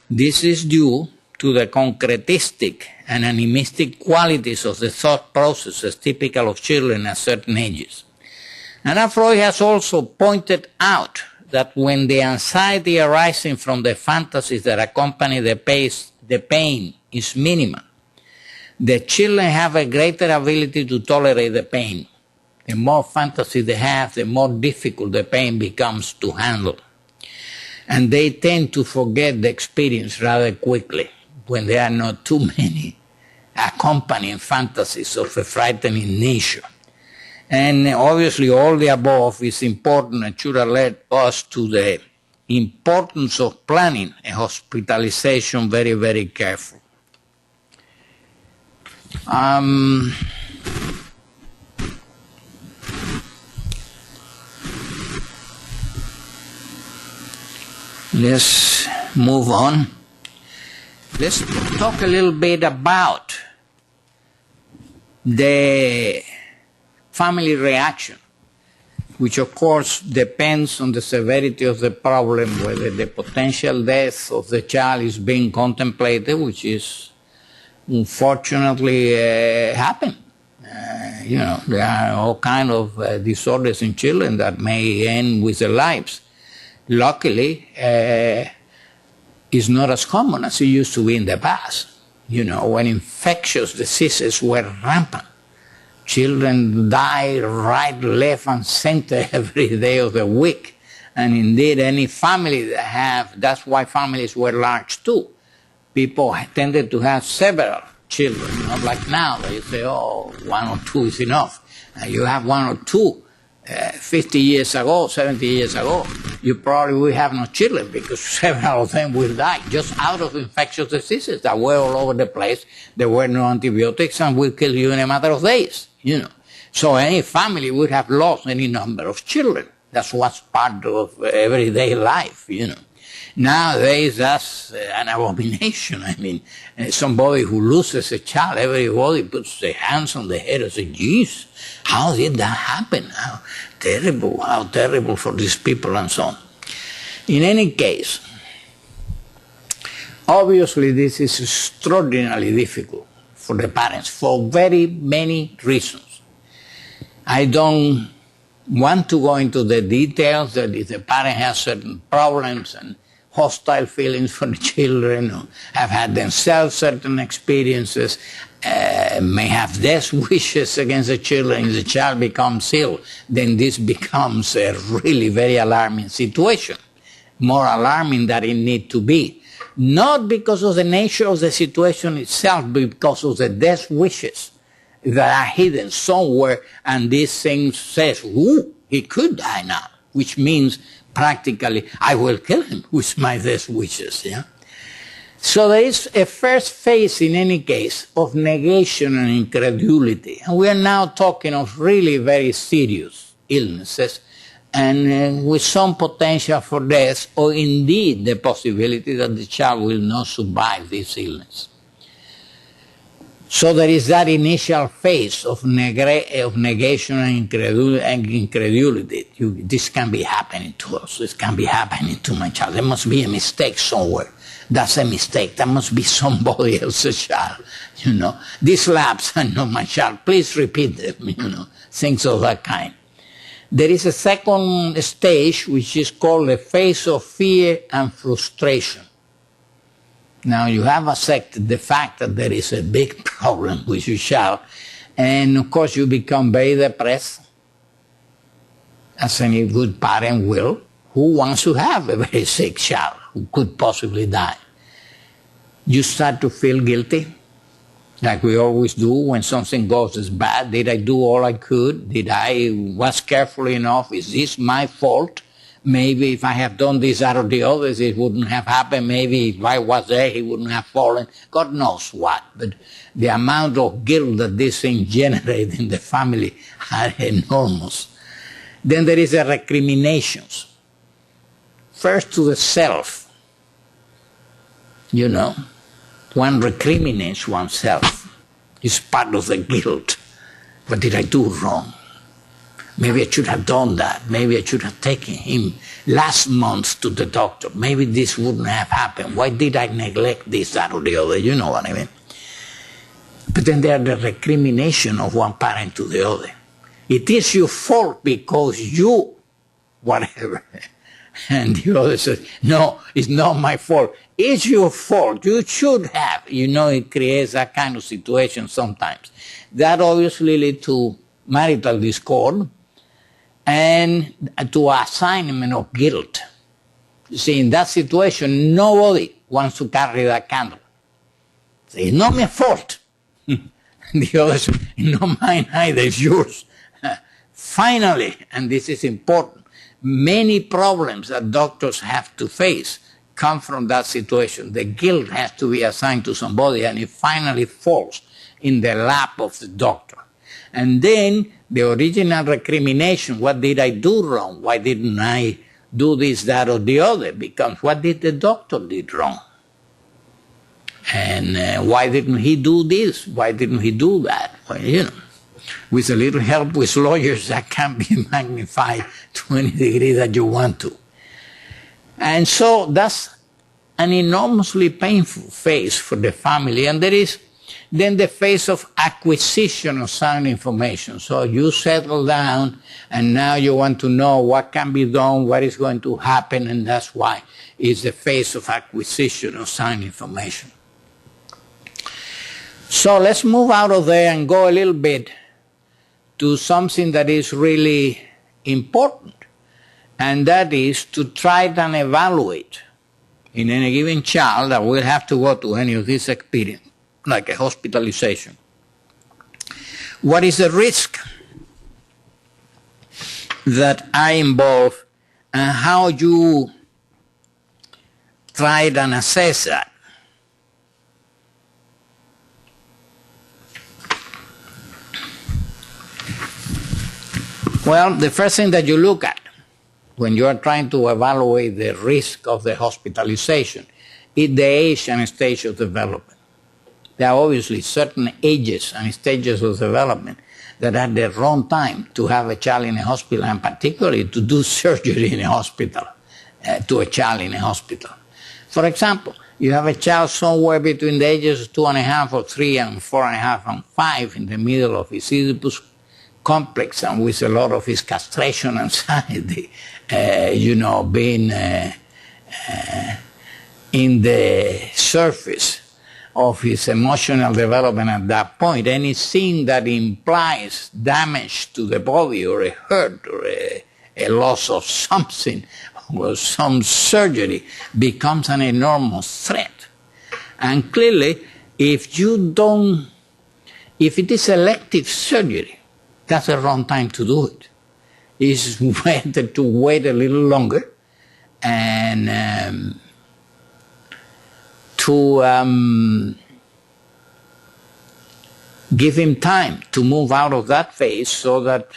This is due to the concretistic and animistic qualities of the thought processes typical of children at certain ages. Anna Freud has also pointed out that when the anxiety arising from the fantasies that accompany the pain is minimal, the children have a greater ability to tolerate the pain. The more fantasy they have, the more difficult the pain becomes to handle. And they tend to forget the experience rather quickly when there are not too many accompanying fantasies of a frightening nature. And obviously all the above is important and should alert us to the importance of planning a hospitalization very, very carefully. Let's move on. Let's talk a little bit about the family reaction, which of course depends on the severity of the problem, whether the potential death of the child is being contemplated, which is unfortunately happen. There are all kinds of disorders in children that may end with their lives. Luckily, it's not as common as it used to be in the past. When infectious diseases were rampant, children die right, left, and center every day of the week. And indeed, any family that's why families were large too. People tended to have several children, not like now. They say, one or two is enough. And you have one or two 50 years ago, 70 years ago, you probably will have no children because several of them will die just out of infectious diseases that were all over the place. There were no antibiotics and will kill you in a matter of days, So any family would have lost any number of children. That's what's part of everyday life, Nowadays, that's an abomination. I mean, somebody who loses a child, everybody puts their hands on the head and says, geez, how did that happen? How terrible for these people and so on. In any case, obviously this is extraordinarily difficult for the parents for very many reasons. I don't want to go into the details that if the parent has certain problems and hostile feelings for the children, or have had themselves certain experiences, may have death wishes against the children. If the child becomes ill, then this becomes a really very alarming situation, more alarming than it needs to be. Not because of the nature of the situation itself, but because of the death wishes that are hidden somewhere, and this thing says, ooh, he could die now, which means practically, I will kill him with my death wishes, So there is a first phase, in any case, of negation and incredulity. And we are now talking of really very serious illnesses, and with some potential for death, or indeed the possibility that the child will not survive this illness. So there is that initial phase of negation and incredulity. This can be happening to us. This can be happening to my child. There must be a mistake somewhere. That's a mistake. That must be somebody else's child. These labs are not my child. Please repeat them, things of that kind. There is a second stage which is called the phase of fear and frustration. Now you have accepted the fact that there is a big problem with your child, and of course you become very depressed, as any good parent will, who wants to have a very sick child who could possibly die. You start to feel guilty, like we always do when something goes as bad. Did I do all I could? Was careful enough? Is this my fault? Maybe if I have done this, that, or the others, it wouldn't have happened. Maybe if I was there, he wouldn't have fallen. God knows what. But the amount of guilt that this thing generates in the family are enormous. Then there is the recriminations. First to the self. You know, one recriminates oneself. It's part of the guilt. What did I do wrong? Maybe I should have done that. Maybe I should have taken him last month to the doctor. Maybe this wouldn't have happened. Why did I neglect this, that, or the other? You know what I mean? But then there are the recrimination of one parent to the other. It is your fault because you, whatever. And the other says, no, it's not my fault. It's your fault. You should have. You know, it creates that kind of situation sometimes. That obviously leads to marital discord and to assignment of guilt. You see, in that situation, nobody wants to carry that candle. Say, it's not my fault. The other says, not mine either, it's yours. Finally, and this is important, many problems that doctors have to face come from that situation. The guilt has to be assigned to somebody, and it finally falls in the lap of the doctor. And then the original recrimination, what did I do wrong? Why didn't I do this, that, or the other? Becomes, what did the doctor do wrong? And why didn't he do this? Why didn't he do that? Well, you know, with a little help with lawyers, that can be magnified to any degree that you want to. And so that's an enormously painful phase for the family. And there is then the phase of acquisition of sound information. So you settle down, and now you want to know what can be done, what is going to happen, and that's why it's the phase of acquisition of sound information. So let's move out of there and go a little bit to something that is really important, and that is to try and evaluate in any given child that will have to go to any of this experience, like a hospitalization. What is the risk that are involved, and how you try and assess that? Well, the first thing that you look at when you are trying to evaluate the risk of the hospitalization is the age and stage of development. There are obviously certain ages and stages of development that are the wrong time to have a child in a hospital, and particularly to do surgery in a hospital, to a child in a hospital. For example, you have a child somewhere between the ages of 2.5 or 3 and 4.5 and 5 in the middle of his Oedipus complex, and with a lot of his castration anxiety, being in the surface of his emotional development at that point. Anything that implies damage to the body or a hurt or a loss of something or some surgery becomes an enormous threat. And clearly, if it is elective surgery, that's the wrong time to do it. It's better to wait a little longer and to give him time to move out of that phase, so that,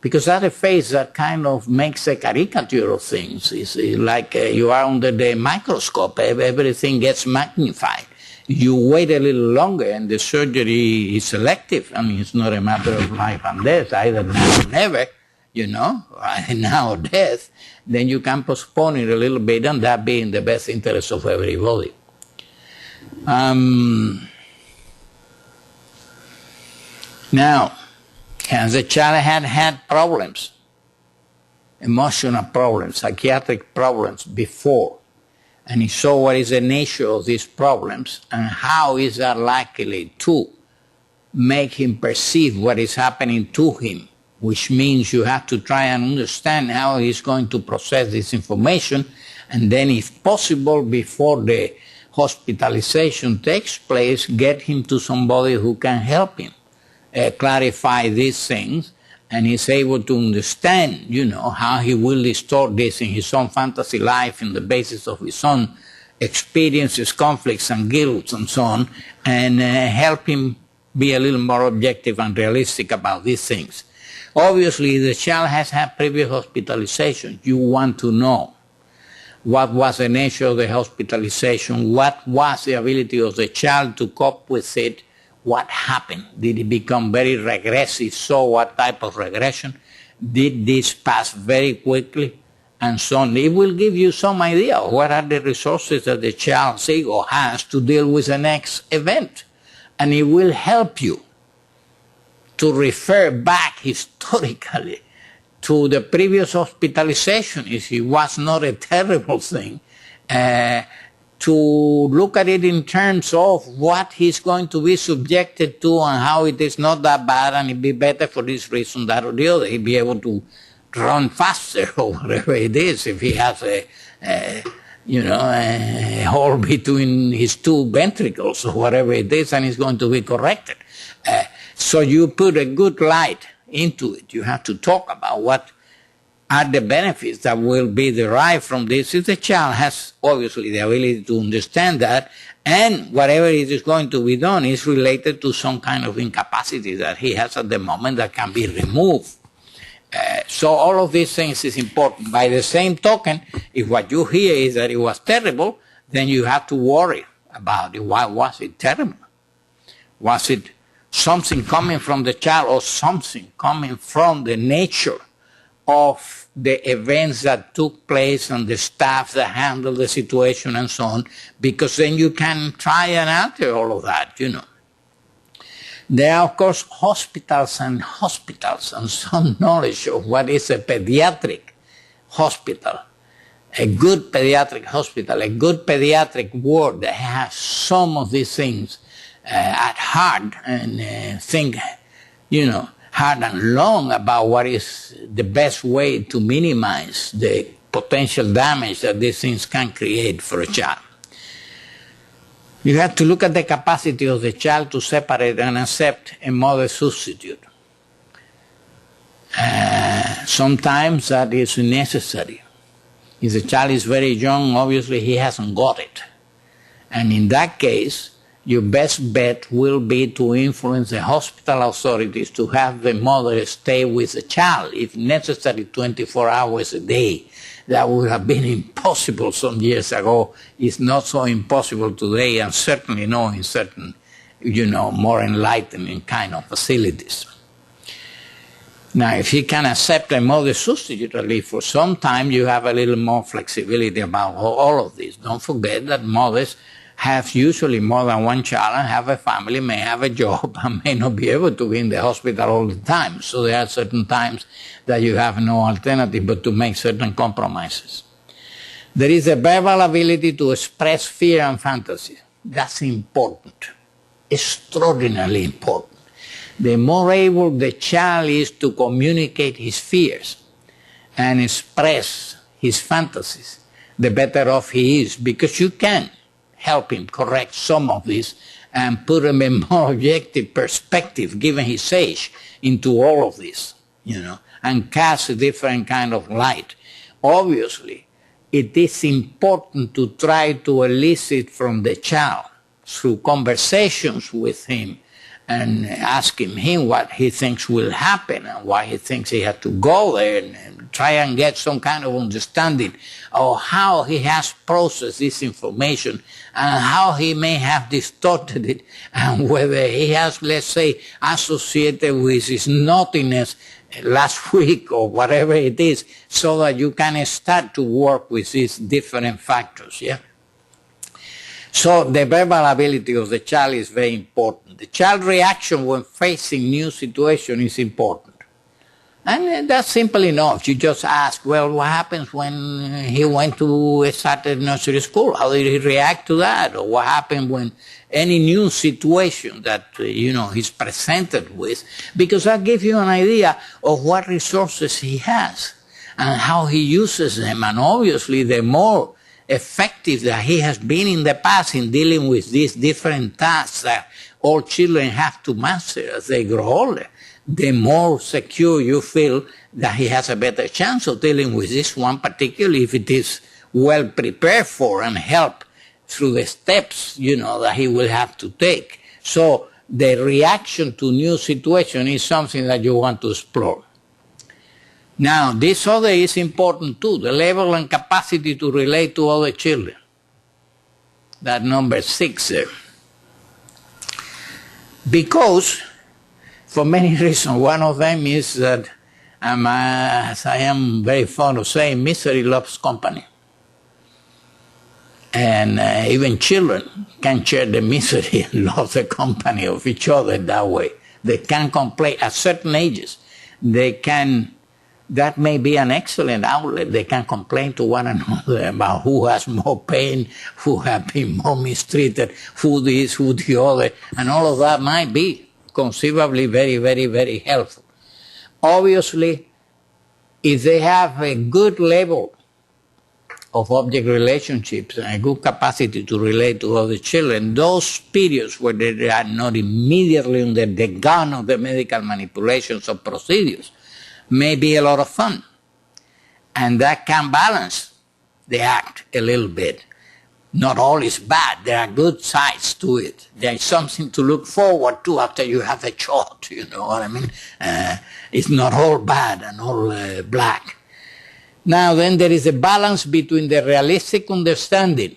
because that's a phase that kind of makes a caricature of things. It's like you are under the microscope, everything gets magnified. You wait a little longer and the surgery is selective. I mean, it's not a matter of life and death, either now or never, now or death. Then you can postpone it a little bit, and that be in the best interest of everybody. Now, has the child had problems emotional problems, psychiatric problems before, and he saw what is the nature of these problems and how is that likely to make him perceive what is happening to him, which means you have to try and understand how he's going to process this information, and then if possible, before the hospitalization takes place, get him to somebody who can help him clarify these things, and he's able to understand, how he will distort this in his own fantasy life in the basis of his own experiences, conflicts, and guilt, and so on, and help him be a little more objective and realistic about these things. Obviously, the child has had previous hospitalization. You want to know what was the nature of the hospitalization, what was the ability of the child to cope with it, what happened. Did it become very regressive? So what type of regression? Did this pass very quickly? And so on. It will give you some idea of what are the resources that the child's ego has to deal with the next event. And it will help you to refer back historically to the previous hospitalization, if it was not a terrible thing, to look at it in terms of what he's going to be subjected to and how it is not that bad and it'd be better for this reason, that or the other. He'd be able to run faster or whatever it is if he has a hole between his two ventricles or whatever it is, and it's going to be corrected. So you put a good light into it. You have to talk about what are the benefits that will be derived from this if the child has obviously the ability to understand that, and whatever it is going to be done is related to some kind of incapacity that he has at the moment that can be removed. So all of these things is important. By the same token, if what you hear is that it was terrible, then you have to worry about it. Why was it terrible? Was it something coming from the child or something coming from the nature of the events that took place and the staff that handled the situation and so on? Because then you can try and alter all of that, There are, of course, hospitals and some knowledge of what is a pediatric hospital, a good pediatric hospital, a good pediatric ward that has some of these things at heart and think, hard and long about what is the best way to minimize the potential damage that these things can create for a child. You have to look at the capacity of the child to separate and accept a mother substitute. Sometimes that is necessary. If the child is very young, obviously he hasn't got it. And in that case, your best bet will be to influence the hospital authorities to have the mother stay with the child, if necessary, 24 hours a day. That would have been impossible some years ago. It's not so impossible today, and certainly not in certain, more enlightening kind of facilities. Now, if you can accept a mother substitute, at least for some time, you have a little more flexibility about all of this. Don't forget that mothers have usually more than one child and have a family, may have a job, and may not be able to be in the hospital all the time. So there are certain times that you have no alternative but to make certain compromises. There is a verbal ability to express fear and fantasy. That's important, extraordinarily important. The more able the child is to communicate his fears and express his fantasies, the better off he is, because you can help him correct some of this and put him in more objective perspective, given his age, into all of this, and cast a different kind of light. Obviously, it is important to try to elicit from the child, through conversations with him, and asking him what he thinks will happen and why he thinks he has to go there, and try and get some kind of understanding of how he has processed this information and how he may have distorted it, and whether he has, let's say, associated with his naughtiness last week or whatever it is, so that you can start to work with these different factors, So the verbal ability of the child is very important. The child reaction when facing new situation is important. And that's simple enough. You just ask, well, what happens when he went to started nursery school? How did he react to that? Or what happened when any new situation that, he's presented with? Because that gives you an idea of what resources he has and how he uses them. And obviously, the more effective that he has been in the past in dealing with these different tasks that all children have to master as they grow older, the more secure you feel that he has a better chance of dealing with this one, particularly if it is well prepared for and helped through the steps, that he will have to take. So the reaction to new situation is something that you want to explore. Now, this other is important too, the level and capacity to relate to other children. That number 6 there. Because, for many reasons, one of them is that, as I am very fond of saying, misery loves company. And even children can share the misery and love the company of each other that way. They can complain at certain ages. That may be an excellent outlet. They can complain to one another about who has more pain, who has been more mistreated, who this, who the other, and all of that might be conceivably very, very, very helpful. Obviously, if they have a good level of object relationships and a good capacity to relate to other children, those periods where they are not immediately under the gun of the medical manipulations or procedures may be a lot of fun. And that can balance the act a little bit. Not all is bad. There are good sides to it. There is something to look forward to after you have a child, you know what I mean? It's not all bad and all black. Now then, there is a balance between the realistic understanding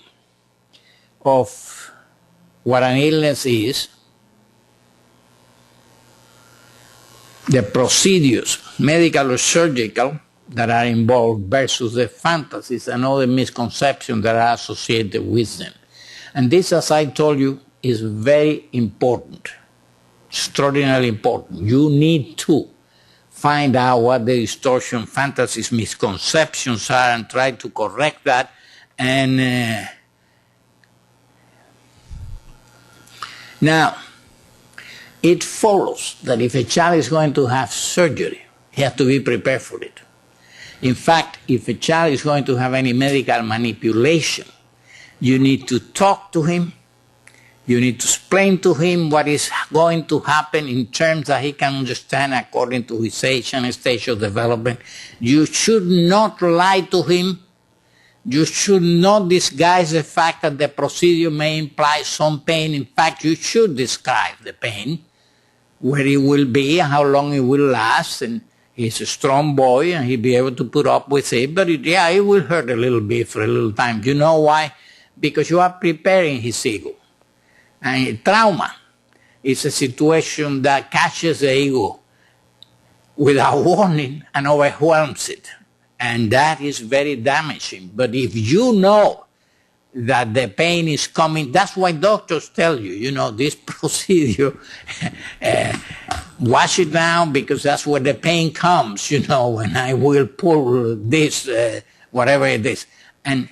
of what an illness is, the procedures, medical or surgical, that are involved versus the fantasies and other misconceptions that are associated with them. And this, as I told you, is very important, extraordinarily important. You need to find out what the distortion, fantasies, misconceptions are and try to correct that. And now, it follows that if a child is going to have surgery, he has to be prepared for it. In fact, if a child is going to have any medical manipulation, you need to talk to him, you need to explain to him what is going to happen in terms that he can understand according to his age and stage of development. You should not lie to him. You should not disguise the fact that the procedure may imply some pain. In fact, you should describe the pain, where it will be, how long it will last, and he's a strong boy and he'll be able to put up with it, but it will hurt a little bit for a little time. You know why? Because you are preparing his ego. And trauma is a situation that catches the ego without warning and overwhelms it. And that is very damaging. But if you know that the pain is coming, that's why doctors tell you, this procedure, wash it down because that's where the pain comes, when I will pull this, whatever it is. And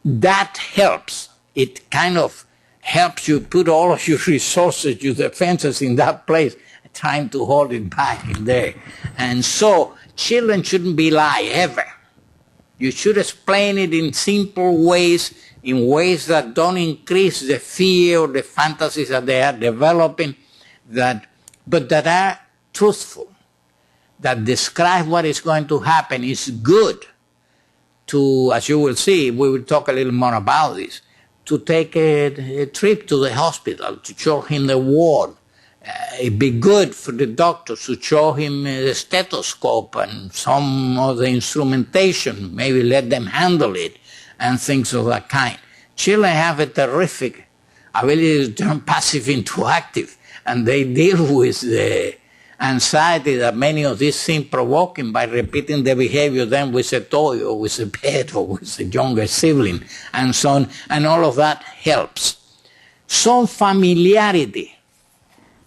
that helps. It kind of helps you put all of your resources, your defenses in that place, trying to hold it back in there. And so children shouldn't be lied ever. You should explain it in simple ways, in ways that don't increase the fear or the fantasies that they are developing, but that are truthful, that describe what is going to happen. Is good to, as you will see, we will talk a little more about this, to take a trip to the hospital, to show him the ward. It'd be good for the doctors to show him the stethoscope and some of the instrumentation, maybe let them handle it, and things of that kind. Children have a terrific ability to turn passive into active, and they deal with the anxiety that many of these seem provoking by repeating the behavior then with a toy or with a pet or with a younger sibling and so on, and all of that helps. Some familiarity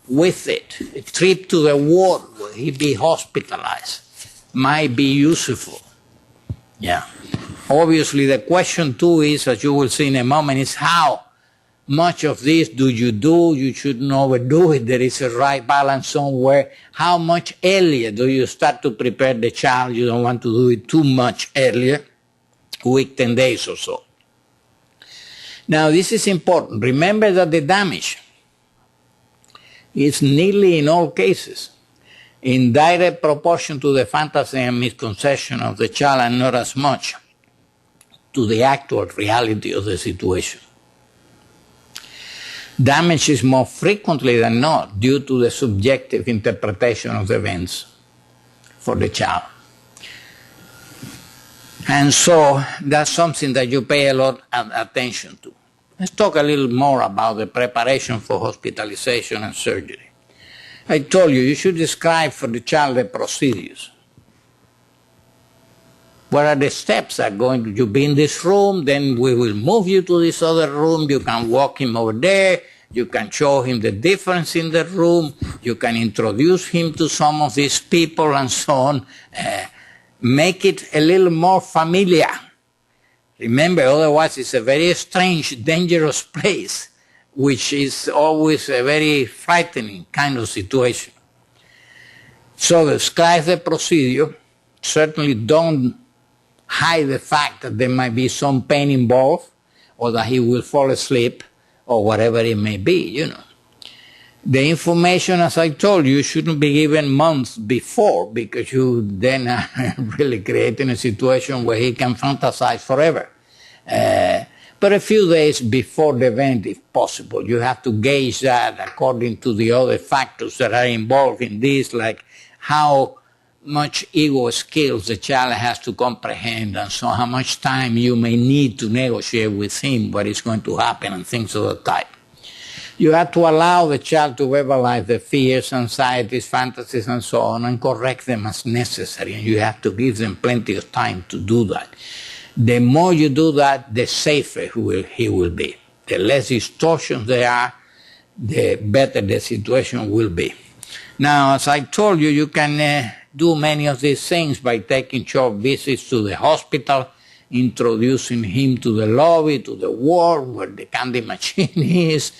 with it, a trip to the ward where he'd be hospitalized, might be useful. Yeah. Obviously, the question too is, as you will see in a moment, is how much of this do? You shouldn't overdo it. There is a right balance somewhere. How much earlier do you start to prepare the child? You don't want to do it too much earlier, week 10 days or so. Now, this is important. Remember that the damage is nearly in all cases in direct proportion to the fantasy and misconception of the child and not as much to the actual reality of the situation. Damage is more frequently than not due to the subjective interpretation of the events for the child. And so that's something that you pay a lot of attention to. Let's talk a little more about the preparation for hospitalization and surgery. I told you should describe for the child the procedures. What are the steps that are going to, you be in this room, then we will move you to this other room, you can walk him over there, you can show him the difference in the room, you can introduce him to some of these people and so on. Make it a little more familiar. Remember, otherwise it's a very strange, dangerous place, which is always a very frightening kind of situation. So describe the procedure. Certainly don't hide the fact that there might be some pain involved, or that he will fall asleep, or whatever it may be, you know. The information, as I told you, shouldn't be given months before, because you then are really creating a situation where he can fantasize forever. But a few days before the event, if possible. You have to gauge that according to the other factors that are involved in this, like how much ego skills the child has to comprehend, and so how much time you may need to negotiate with him what is going to happen and things of that type. You have to allow the child to verbalize the fears, anxieties, fantasies, and so on, and correct them as necessary, and you have to give them plenty of time to do that. The more you do that, the safer he will be. The less distortions there are, the better the situation will be. Now, as I told you, you can do many of these things by taking short visits to the hospital, introducing him to the lobby, to the ward where the candy machine is,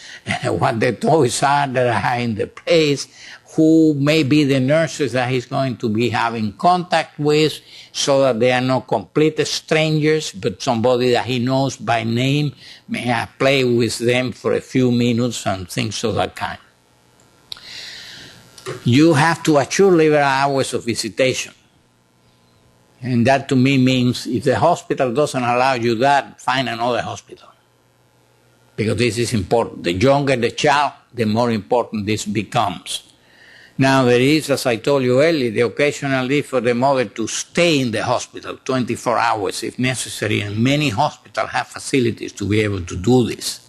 what the toys are that are in the place, who may be the nurses that he's going to be having contact with, so that they are not complete strangers, but somebody that he knows by name, may have played with them for a few minutes and things of that kind. You have to assure liberal hours of visitation. And that to me means if the hospital doesn't allow you that, find another hospital. Because this is important. The younger the child, the more important this becomes. Now there is, as I told you earlier, the occasional need for the mother to stay in the hospital 24 hours if necessary, and many hospitals have facilities to be able to do this.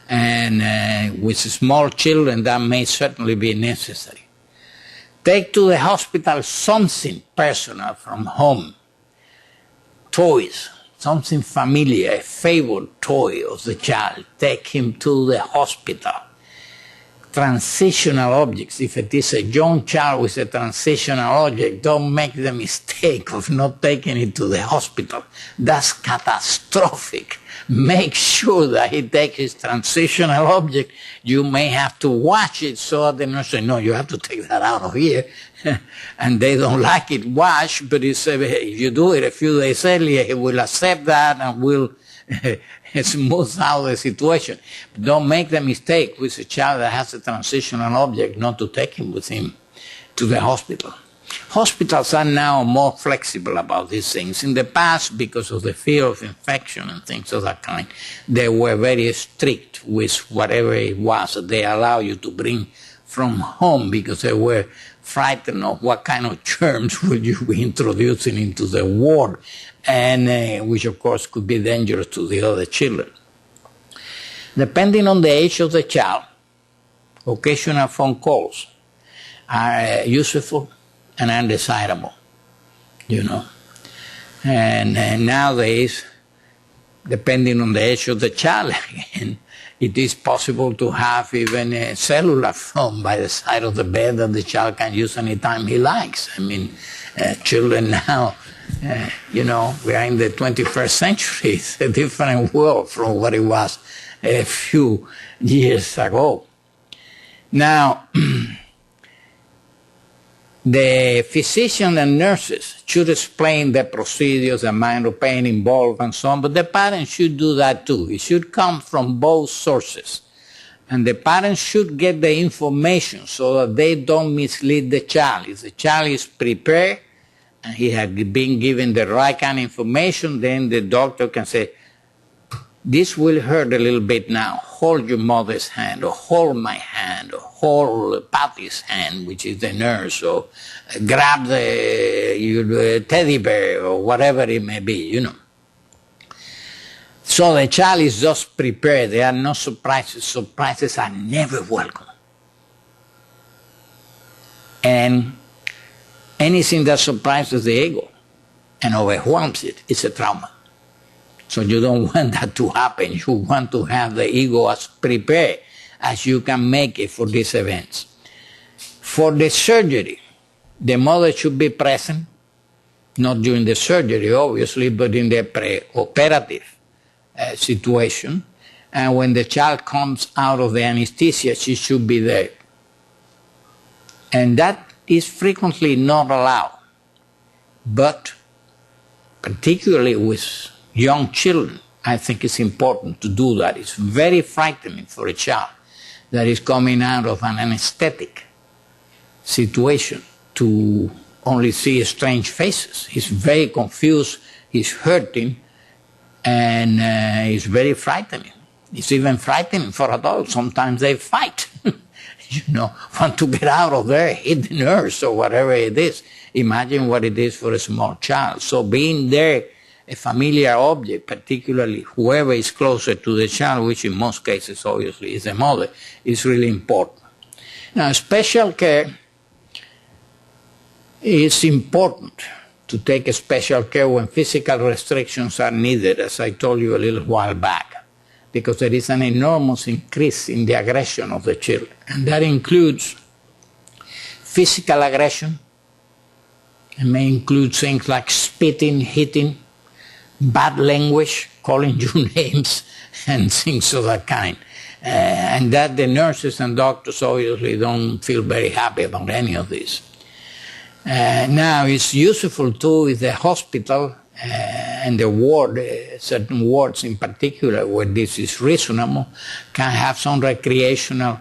And with small children that may certainly be necessary. Take to the hospital something personal from home, toys, something familiar, a favorite toy of the child. Take him to the hospital. Transitional objects. If it is a young child with a transitional object, don't make the mistake of not taking it to the hospital. That's catastrophic. Make sure that he takes his transitional object. You may have to watch it so that the nurse says, no, you have to take that out of here. And they don't like it washed, but if you do it a few days earlier, he will accept that and will smooth out the situation. But don't make the mistake with a child that has a transitional object not to take him with him to the hospital. Hospitals are now more flexible about these things. In the past, because of the fear of infection and things of that kind, they were very strict with whatever it was that they allow you to bring from home, because they were frightened of what kind of germs would you be introducing into the ward, and which of course could be dangerous to the other children. Depending on the age of the child, occasional phone calls are useful and undesirable, you know. And nowadays, depending on the age of the child. And it is possible to have even a cellular phone by the side of the bed that the child can use anytime he likes. I mean, children now, we are in the 21st century. It's a different world from what it was a few years ago. Now, the physician and nurses should explain the procedures, the amount of pain involved, and so on, but the parents should do that too. It should come from both sources. And the parents should get the information so that they don't mislead the child. If the child is prepared and he has been given the right kind of information, then the doctor can say, this will hurt a little bit now. Hold your mother's hand, or hold my hand, or hold Patty's hand, which is the nurse, or grab the teddy bear, or whatever it may be, So the child is just prepared. There are no surprises. Surprises are never welcome. And anything that surprises the ego and overwhelms it is a trauma. So you don't want that to happen. You want to have the ego as prepared as you can make it for these events. For the surgery, the mother should be present, not during the surgery, obviously, but in the pre-operative situation. And when the child comes out of the anesthesia, she should be there. And that is frequently not allowed. But particularly with young children, I think it's important to do that. It's very frightening for a child that is coming out of an anesthetic situation to only see strange faces. He's very confused, he's hurting, and it's very frightening. It's even frightening for adults. Sometimes they fight, want to get out of there, hit the nurse or whatever it is. Imagine what it is for a small child. So being there, a familiar object, particularly whoever is closer to the child, which in most cases obviously is the mother, is really important. Now, special care is important to take special care when physical restrictions are needed, as I told you a little while back, because there is an enormous increase in the aggression of the children. And that includes physical aggression. It may include things like spitting, hitting, bad language, calling you names, and things of that kind. And that the nurses and doctors obviously don't feel very happy about any of this. Now, it's useful too if the hospital and the ward, certain wards in particular where this is reasonable, can have some recreational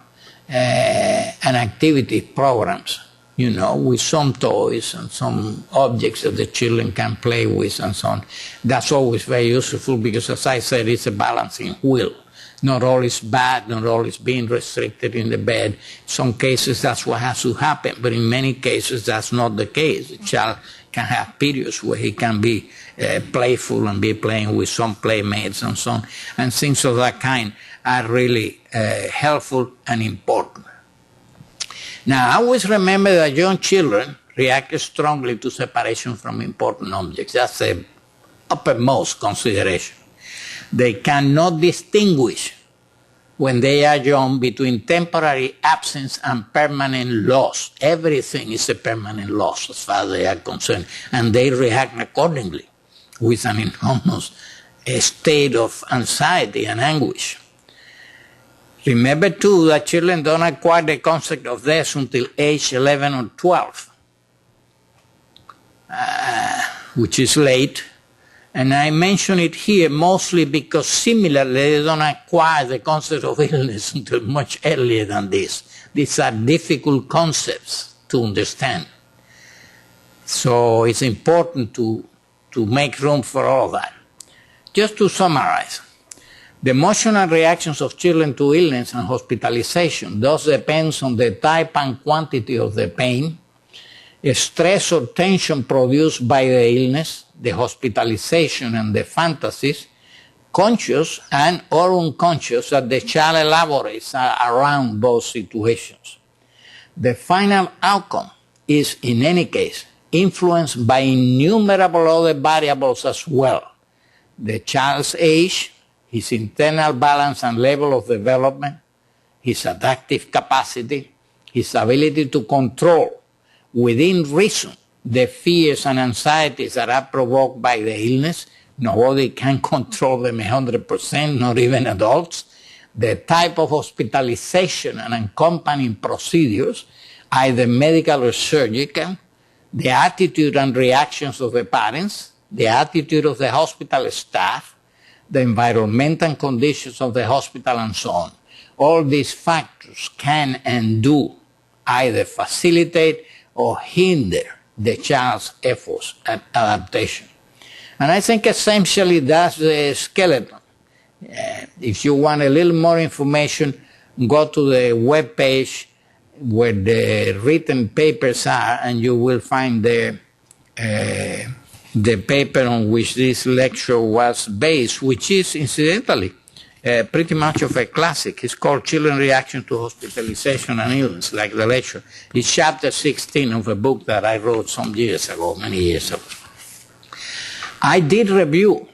and activity programs, with some toys and some objects that the children can play with and so on. That's always very useful because, as I said, it's a balancing wheel. Not all is bad, not all is being restricted in the bed. In some cases, that's what has to happen, but in many cases, that's not the case. The child can have periods where he can be playful and be playing with some playmates and so on. And things of that kind are really helpful and important. Now, I always remember that young children react strongly to separation from important objects. That's the uppermost consideration. They cannot distinguish when they are young between temporary absence and permanent loss. Everything is a permanent loss as far as they are concerned, and they react accordingly with an enormous state of anxiety and anguish. Remember, too, that children don't acquire the concept of death until age 11 or 12, which is late. And I mention it here mostly because similarly, they don't acquire the concept of illness until much earlier than this. These are difficult concepts to understand. So it's important to make room for all that. Just to summarize, the emotional reactions of children to illness and hospitalization thus depends on the type and quantity of the pain, stress or tension produced by the illness, the hospitalization and the fantasies, conscious and or unconscious, that the child elaborates around both situations. The final outcome is, in any case, influenced by innumerable other variables as well, the child's age, his internal balance and level of development, his adaptive capacity, his ability to control within reason the fears and anxieties that are provoked by the illness. Nobody can control them 100%, not even adults. The type of hospitalization and accompanying procedures, either medical or surgical, the attitude and reactions of the parents, the attitude of the hospital staff, the environmental conditions of the hospital, and so on. All these factors can and do either facilitate or hinder the child's efforts at adaptation. And I think essentially that's the skeleton. If you want a little more information, go to the web page where the written papers are, and you will find the paper on which this lecture was based, which is, incidentally, pretty much of a classic. It's called Children's Reaction to Hospitalization and Illness, like the lecture. It's chapter 16 of a book that I wrote some years ago, many years ago. I did review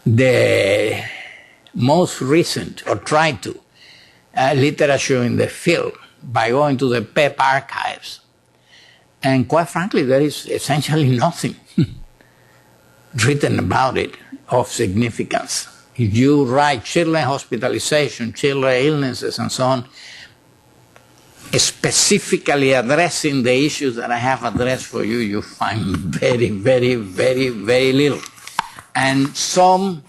the most recent, or tried to, literature in the field by going to the PEP archives. And quite frankly, there is essentially nothing written about it of significance. If you write children hospitalization, children illnesses, and so on, specifically addressing the issues that I have addressed for you, you find very, very, very, very little. And some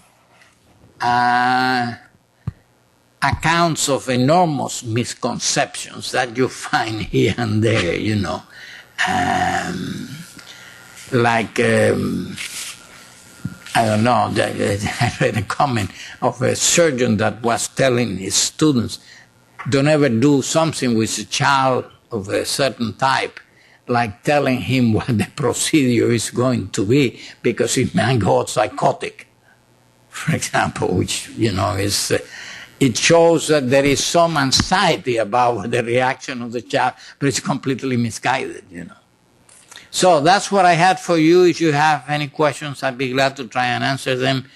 accounts of enormous misconceptions that you find here and there, you know. I don't know, I read a comment of a surgeon that was telling his students, don't ever do something with a child of a certain type, like telling him what the procedure is going to be, because it might go psychotic, for example, which, you know, is, it shows that there is some anxiety about the reaction of the child, but it's completely misguided, you know. So that's what I had for you. If you have any questions, I'd be glad to try and answer them.